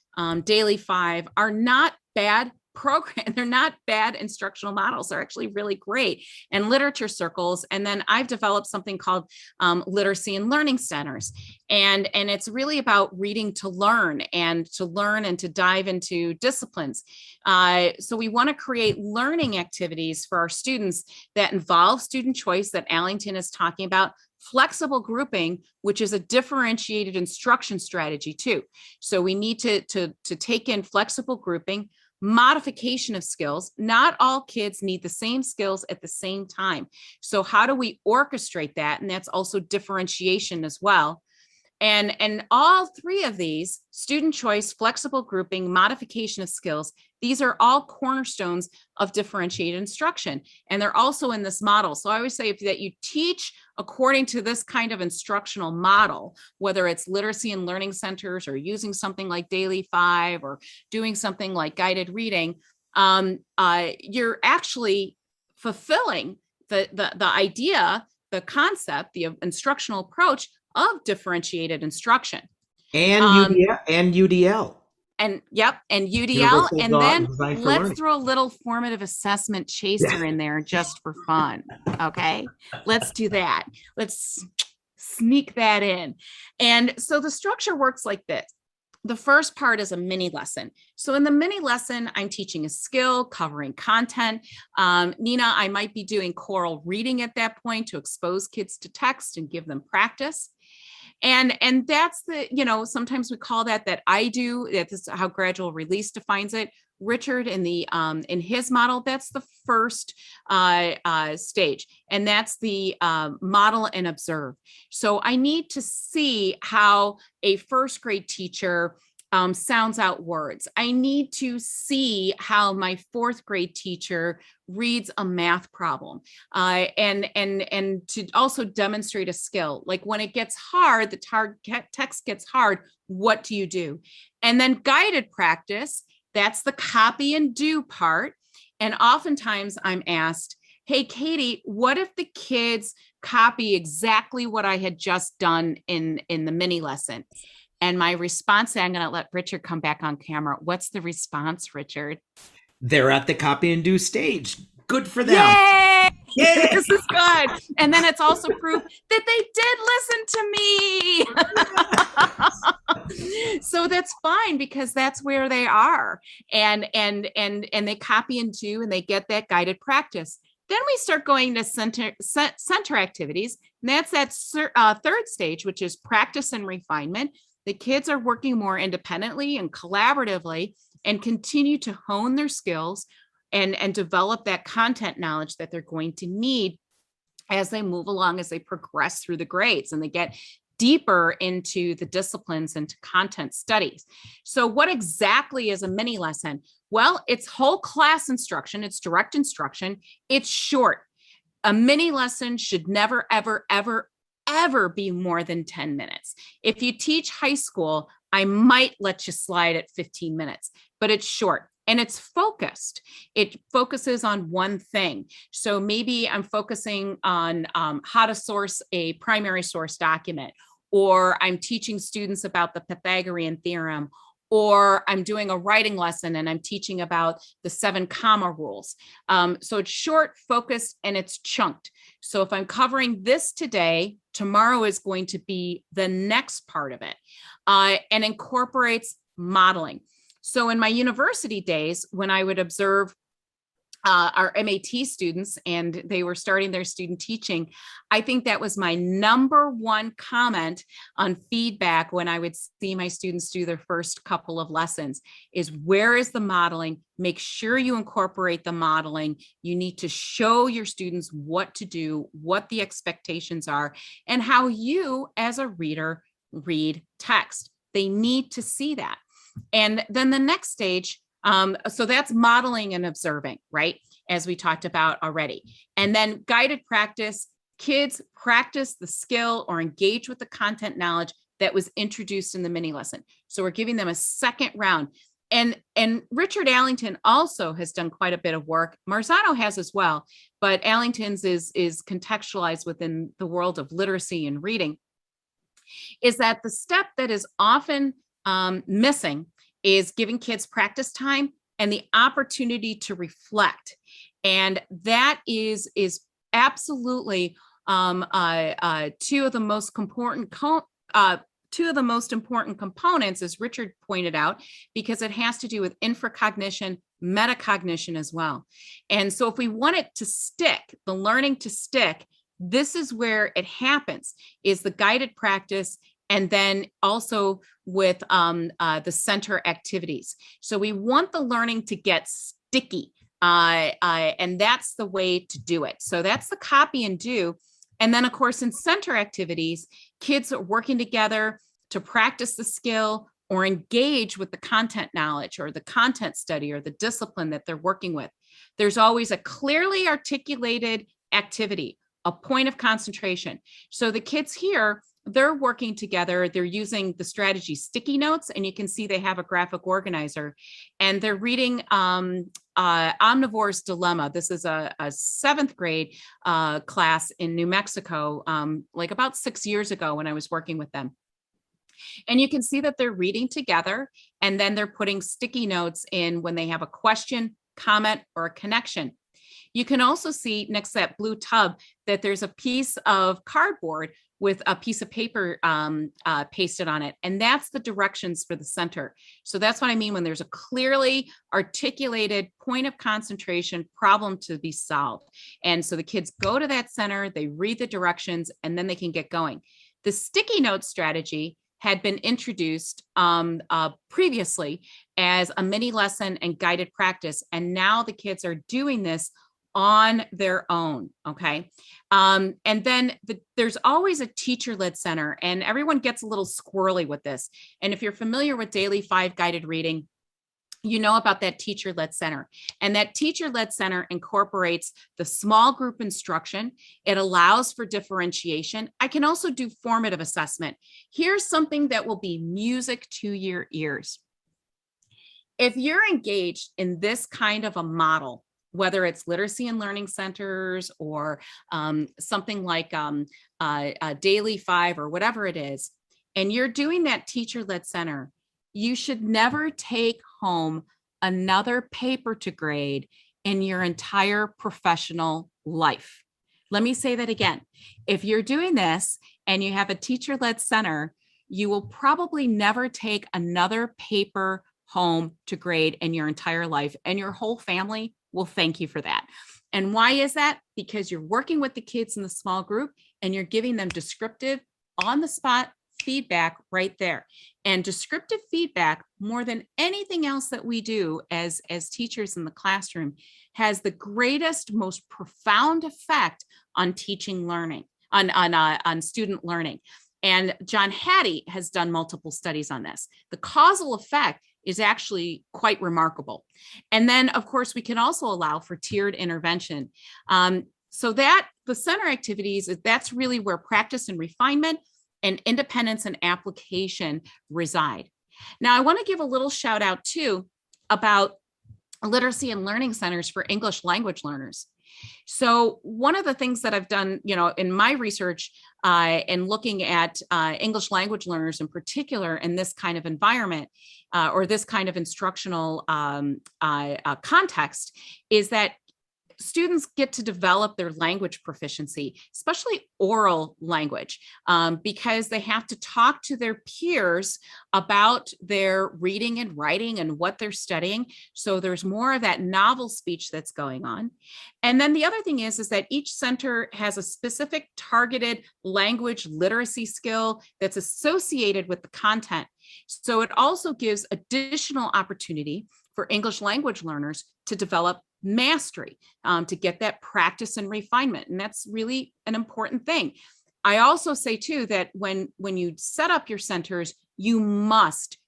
daily 5 are not bad program. They're not bad instructional models. They're actually really great, and literature circles. And then I've developed something called literacy and learning centers. And it's really about reading to learn and to dive into disciplines. So we want to create learning activities for our students that involve student choice that Allington is talking about, flexible grouping, which is a differentiated instruction strategy too. So we need to take in flexible grouping, modification of skills. Not all kids need the same skills at the same time. So how do we orchestrate that? And that's also differentiation as well. And all three of these, student choice, flexible grouping, modification of skills, these are all cornerstones of differentiated instruction. And they're also in this model. So I always say that you teach according to this kind of instructional model, whether it's literacy and learning centers or using something like Daily 5 or doing something like guided reading, you're actually fulfilling the idea, the concept, the instructional approach of differentiated instruction. And UDL. And yep, and UDL. Universal And then Design for let's Learning. throw a little formative assessment chaser in there just for fun. Okay, let's do that. Let's sneak that in. And so the structure works like this. The first part is a mini lesson. So in the mini lesson, I'm teaching a skill, covering content. Nina, I might be doing choral reading at that point to expose kids to text and give them practice. And that's the, sometimes we call that I do, that's how gradual release defines it. Richard in his model, that's the first stage, and that's the model and observe. So I need to see how a first grade teacher sounds out words. I need to see how my fourth grade teacher reads a math problem, and to also demonstrate a skill. Like when it gets hard, the text gets hard, what do you do? And then guided practice, that's the copy and do part. And oftentimes I'm asked, hey, Katie, what if the kids copy exactly what I had just done in the mini lesson? And my response, I'm going to let Richard come back on camera. What's the response, Richard? They're at the copy and do stage. Good for them. Yay! Yay! This is good. And then it's also proof that they did listen to me. So that's fine, because that's where they are. And they copy and do, and they get that guided practice. Then we start going to center activities. And that's that third stage, which is practice and refinement. The kids are working more independently and collaboratively and continue to hone their skills and develop that content knowledge that they're going to need as they move along, as they progress through the grades and they get deeper into the disciplines and to content studies. So what exactly is a mini lesson? Well, it's whole class instruction. It's direct instruction. It's short. A mini lesson should never, ever, ever, ever be more than 10 minutes. If you teach high school, I might let you slide at 15 minutes, but it's short. And it's focused. It focuses on one thing. So maybe I'm focusing on how to source a primary source document, or I'm teaching students about the Pythagorean theorem, or I'm doing a writing lesson and I'm teaching about the 7 comma rules. So it's short, focused, and it's chunked. So if I'm covering this today, tomorrow is going to be the next part of it, and incorporates modeling. So in my university days, when I would observe our MAT students and they were starting their student teaching, I think that was my number one comment on feedback when I would see my students do their first couple of lessons is, where is the modeling? Make sure you incorporate the modeling. You need to show your students what to do, what the expectations are, and how you as a reader read text. They need to see that. And then the next stage, so that's modeling and observing, right? As we talked about already. And then guided practice, kids practice the skill or engage with the content knowledge that was introduced in the mini lesson. So we're giving them a second round. And Richard Allington also has done quite a bit of work. Marzano has as well, but Allington's is contextualized within the world of literacy and reading, is that the step that is often missing is giving kids practice time and the opportunity to reflect. And that is absolutely two of the most important components, as Richard pointed out, because it has to do with infracognition, metacognition as well. And so if we want it to stick, the learning to stick, this is where it happens, is the guided practice, and then also with the center activities. So we want the learning to get sticky, and that's the way to do it. So that's the copy and do. And then, of course, in center activities, kids are working together to practice the skill or engage with the content knowledge or the content study or the discipline that they're working with. There's always a clearly articulated activity, a point of concentration. So the kids here, they're working together. They're using the strategy sticky notes, and you can see they have a graphic organizer, and they're reading Omnivore's Dilemma. This is a 7th grade class in New Mexico, like about 6 years ago when I was working with them. And you can see that they're reading together, and then they're putting sticky notes in when they have a question, comment, or a connection. You can also see next to that blue tub that there's a piece of cardboard with a piece of paper pasted on it. And that's the directions for the center. So that's what I mean when there's a clearly articulated point of concentration problem to be solved. And so the kids go to that center, they read the directions, and then they can get going. The sticky note strategy had been introduced previously as a mini lesson and guided practice. And now the kids are doing this on their own, okay? And then there's always a teacher-led center, and everyone gets a little squirrely with this. And if you're familiar with Daily 5 guided reading, you know about that teacher-led center. And that teacher-led center incorporates the small group instruction. It allows for differentiation. I can also do formative assessment. Here's something that will be music to your ears. If you're engaged in this kind of a model, whether it's literacy and learning centers or something like Daily 5 or whatever it is, and you're doing that teacher-led center, you should never take home another paper to grade in your entire professional life. Let me say that again. If you're doing this and you have a teacher-led center, you will probably never take another paper home to grade in your entire life, and your whole family will thank you for that. And why is that? Because you're working with the kids in the small group and you're giving them descriptive, on the spot feedback right there. And descriptive feedback, more than anything else that we do as teachers in the classroom, has the greatest, most profound effect on teaching learning, on student learning. And John Hattie has done multiple studies on this. The causal effect is actually quite remarkable. And then, of course, we can also allow for tiered intervention. So that the center activities, that's really where practice and refinement and independence and application reside. Now, I want to give a little shout out too about literacy and learning centers for English language learners. So one of the things that I've done, in my research and looking at English language learners in particular in this kind of environment or this kind of instructional context, is that students get to develop their language proficiency, especially oral language, because they have to talk to their peers about their reading and writing and what they're studying. So there's more of that novel speech that's going on. And then the other thing is that each center has a specific targeted language literacy skill that's associated with the content. So it also gives additional opportunity for English language learners to develop mastery, to get that practice and refinement. And that's really an important thing. I also say too, that when you set up your centers, you must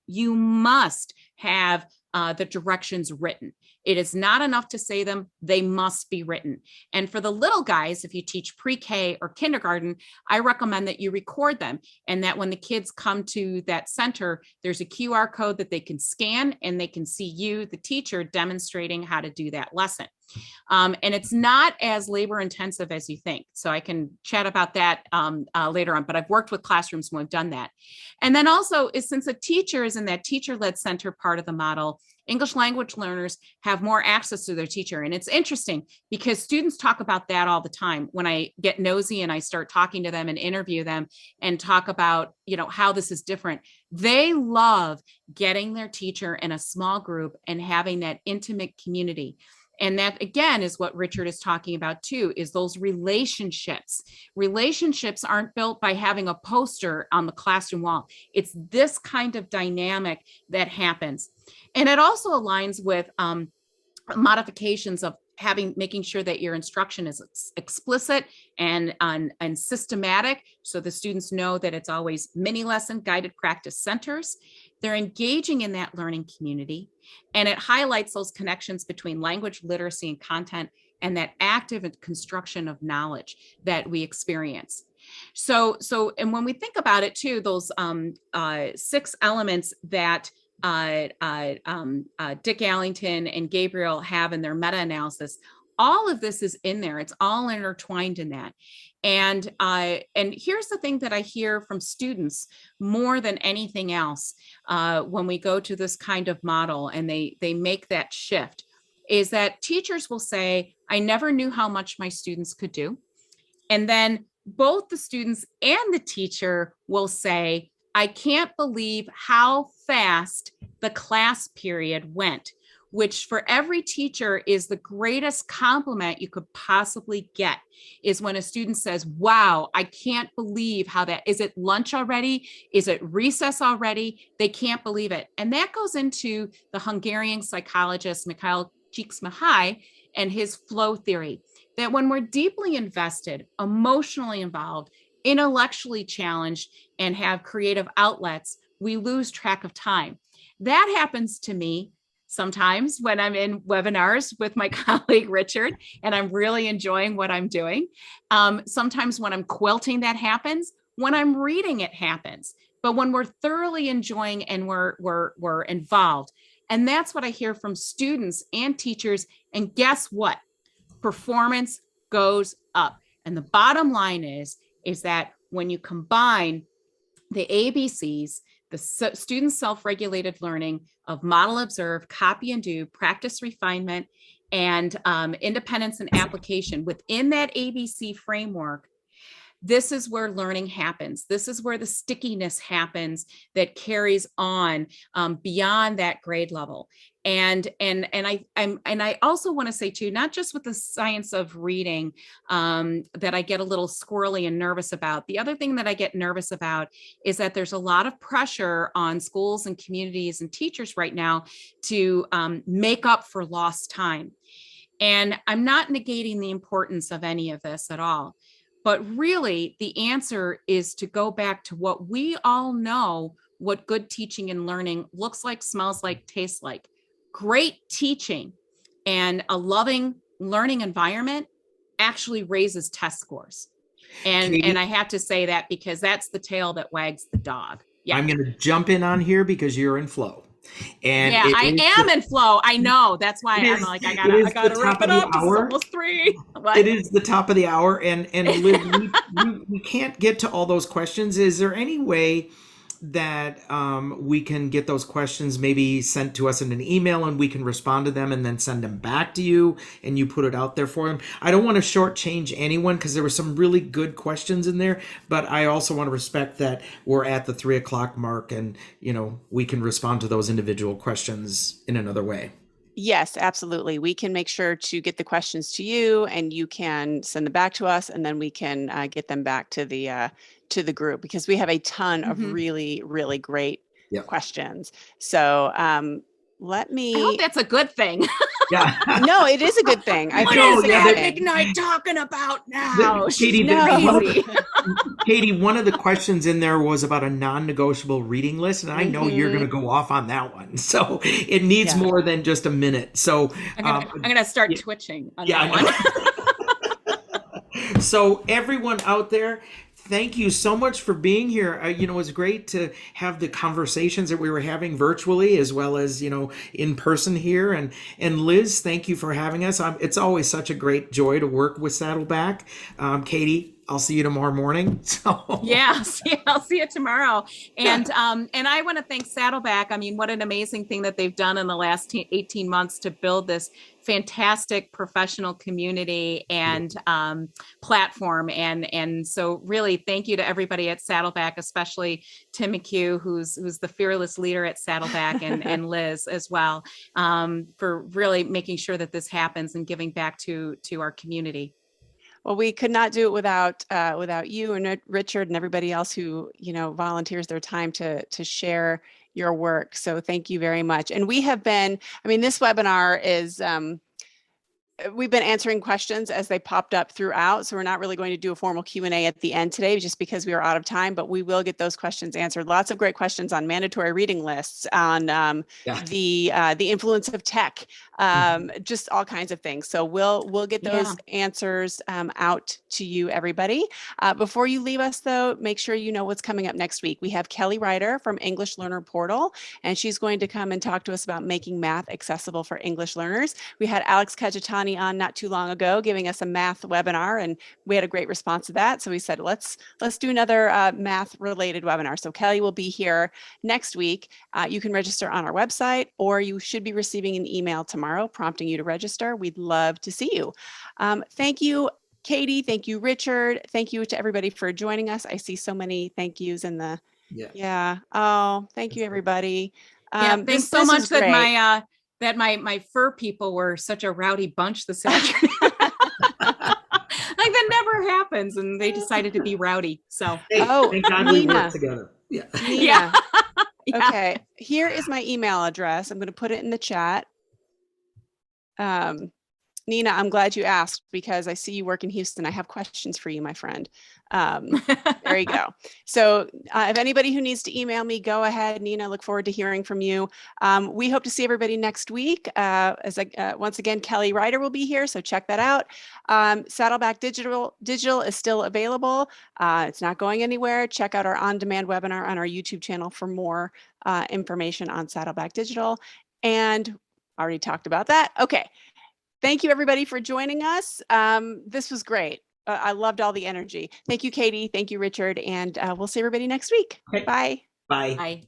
have the directions written. It is not enough to say them, they must be written. And for the little guys, if you teach pre-K or kindergarten, I recommend that you record them, and that when the kids come to that center, there's a QR code that they can scan and they can see you, the teacher, demonstrating how to do that lesson. And it's not as labor intensive as you think. So I can chat about that later on, but I've worked with classrooms when I've done that. And then also, since a teacher is in that teacher-led center part of the model, English language learners have more access to their teacher. And it's interesting because students talk about that all the time. When I get nosy and I start talking to them and interview them and talk about, how this is different, they love getting their teacher in a small group and having that intimate community. And that, again, is what Richard is talking about too, is those relationships. Relationships aren't built by having a poster on the classroom wall. It's this kind of dynamic that happens. And it also aligns with modifications of making sure that your instruction is explicit and systematic, so the students know that it's always mini lesson guided practice centers. They're engaging in that learning community, and it highlights those connections between language, literacy, and content, and that active construction of knowledge that we experience. So, and when we think about it too, those 6 elements that Dick Allington and Gabriel have in their meta-analysis, all of this is in there. It's all intertwined in that. And here's the thing that I hear from students more than anything else when we go to this kind of model and they make that shift, is that teachers will say, I never knew how much my students could do. And then both the students and the teacher will say, I can't believe how fast the class period went, which for every teacher is the greatest compliment you could possibly get, is when a student says, wow, I can't believe how that, is it lunch already? Is it recess already? They can't believe it. And that goes into the Hungarian psychologist, Mikhail Csikszentmihalyi, and his flow theory, that when we're deeply invested, emotionally involved, intellectually challenged, and have creative outlets, we lose track of time. That happens to me sometimes when I'm in webinars with my colleague Richard, and I'm really enjoying what I'm doing. Sometimes when I'm quilting, that happens. When I'm reading, it happens. But when we're thoroughly enjoying and we're involved, and that's what I hear from students and teachers. And guess what? Performance goes up. And the bottom line is that when you combine the ABCs, the student self-regulated learning of model, observe, copy and do, practice, refinement, and independence and application within that ABC framework, this is where learning happens. This is where the stickiness happens that carries on beyond that grade level. And I also want to say too, not just with the science of reading that I get a little squirrely and nervous about. The other thing that I get nervous about is that there's a lot of pressure on schools and communities and teachers right now to make up for lost time. And I'm not negating the importance of any of this at all. But really, the answer is to go back to what we all know what good teaching and learning looks like, smells like, tastes like. Great teaching and a loving learning environment actually raises test scores. And I have to say that because that's the tail that wags the dog. Yeah. I'm going to jump in on here because you're in flow. And yeah, I am in flow. I know. That's why I'm like, I gotta wrap it up. It's almost 3. What? It is the top of the hour. And Liz, we can't get to all those questions. Is there any way that we can get those questions maybe sent to us in an email and we can respond to them and then send them back to you and you put it out there for them? I don't want to shortchange anyone because there were some really good questions in there, but I also want to respect that we're at the 3 o'clock mark and, we can respond to those individual questions in another way. Yes, absolutely. We can make sure to get the questions to you and you can send them back to us and then we can get them back to the group because we have a ton of really, really great questions. So I hope that's a good thing. Yeah. No, it is a good thing. What is Katherine McKnight talking about now? Katie, Katie, one of the questions in there was about a non-negotiable reading list, and I know you're going to go off on that one. So it needs more than just a minute. So I'm going to start twitching on that one. So everyone out there, thank you so much for being here. It was great to have the conversations that we were having virtually as well as, in person here. And Liz, thank you for having us. It's always such a great joy to work with Saddleback. Katie, I'll see you tomorrow morning. So Yes, yeah, I'll see you tomorrow. And I want to thank Saddleback. I mean, what an amazing thing that they've done in the last 18 months to build this fantastic professional community and platform. And so really thank you to everybody at Saddleback, especially Tim McHugh, who's the fearless leader at Saddleback, and Liz as well, for really making sure that this happens and giving back to our community. Well, we could not do it without you and Richard and everybody else who, volunteers their time to share your work. So thank you very much. And we have been, this webinar is, we've been answering questions as they popped up throughout. So we're not really going to do a formal Q&A at the end today just because we are out of time, but we will get those questions answered. Lots of great questions on mandatory reading lists, on the influence of tech, just all kinds of things. So we'll get those answers out to you, everybody. Before you leave us though, make sure you know what's coming up next week. We have Kelly Ryder from English Learner Portal, and she's going to come and talk to us about making math accessible for English learners. We had Alex Caggiatani on not too long ago giving us a math webinar, and we had a great response to that. So we said, let's do another math related webinar. So Kelly will be here next week. You can register on our website, or you should be receiving an email tomorrow prompting you to register. We'd love to see you. Thank you, Katie. Thank you, Richard. Thank you to everybody for joining us. I see so many thank yous in the, Oh, thank you, everybody. Thanks so much that my fur people were such a rowdy bunch this afternoon. Like that never happens, and they decided to be rowdy. So thank God we work together. Nina. Okay, here is my email address. I'm going to put it in the chat. Nina, I'm glad you asked because I see you work in Houston. I have questions for you, my friend. There you go. So if anybody who needs to email me, go ahead. Nina, look forward to hearing from you. We hope to see everybody next week. Once again, Kelly Ryder will be here, so check that out. Saddleback Digital is still available. It's not going anywhere. Check out our on-demand webinar on our YouTube channel for more information on Saddleback Digital. And I already talked about that. Okay. Thank you, everybody, for joining us. This was great. I loved all the energy. Thank you, Katie. Thank you, Richard. And we'll see everybody next week. Okay. Bye. Bye. Bye.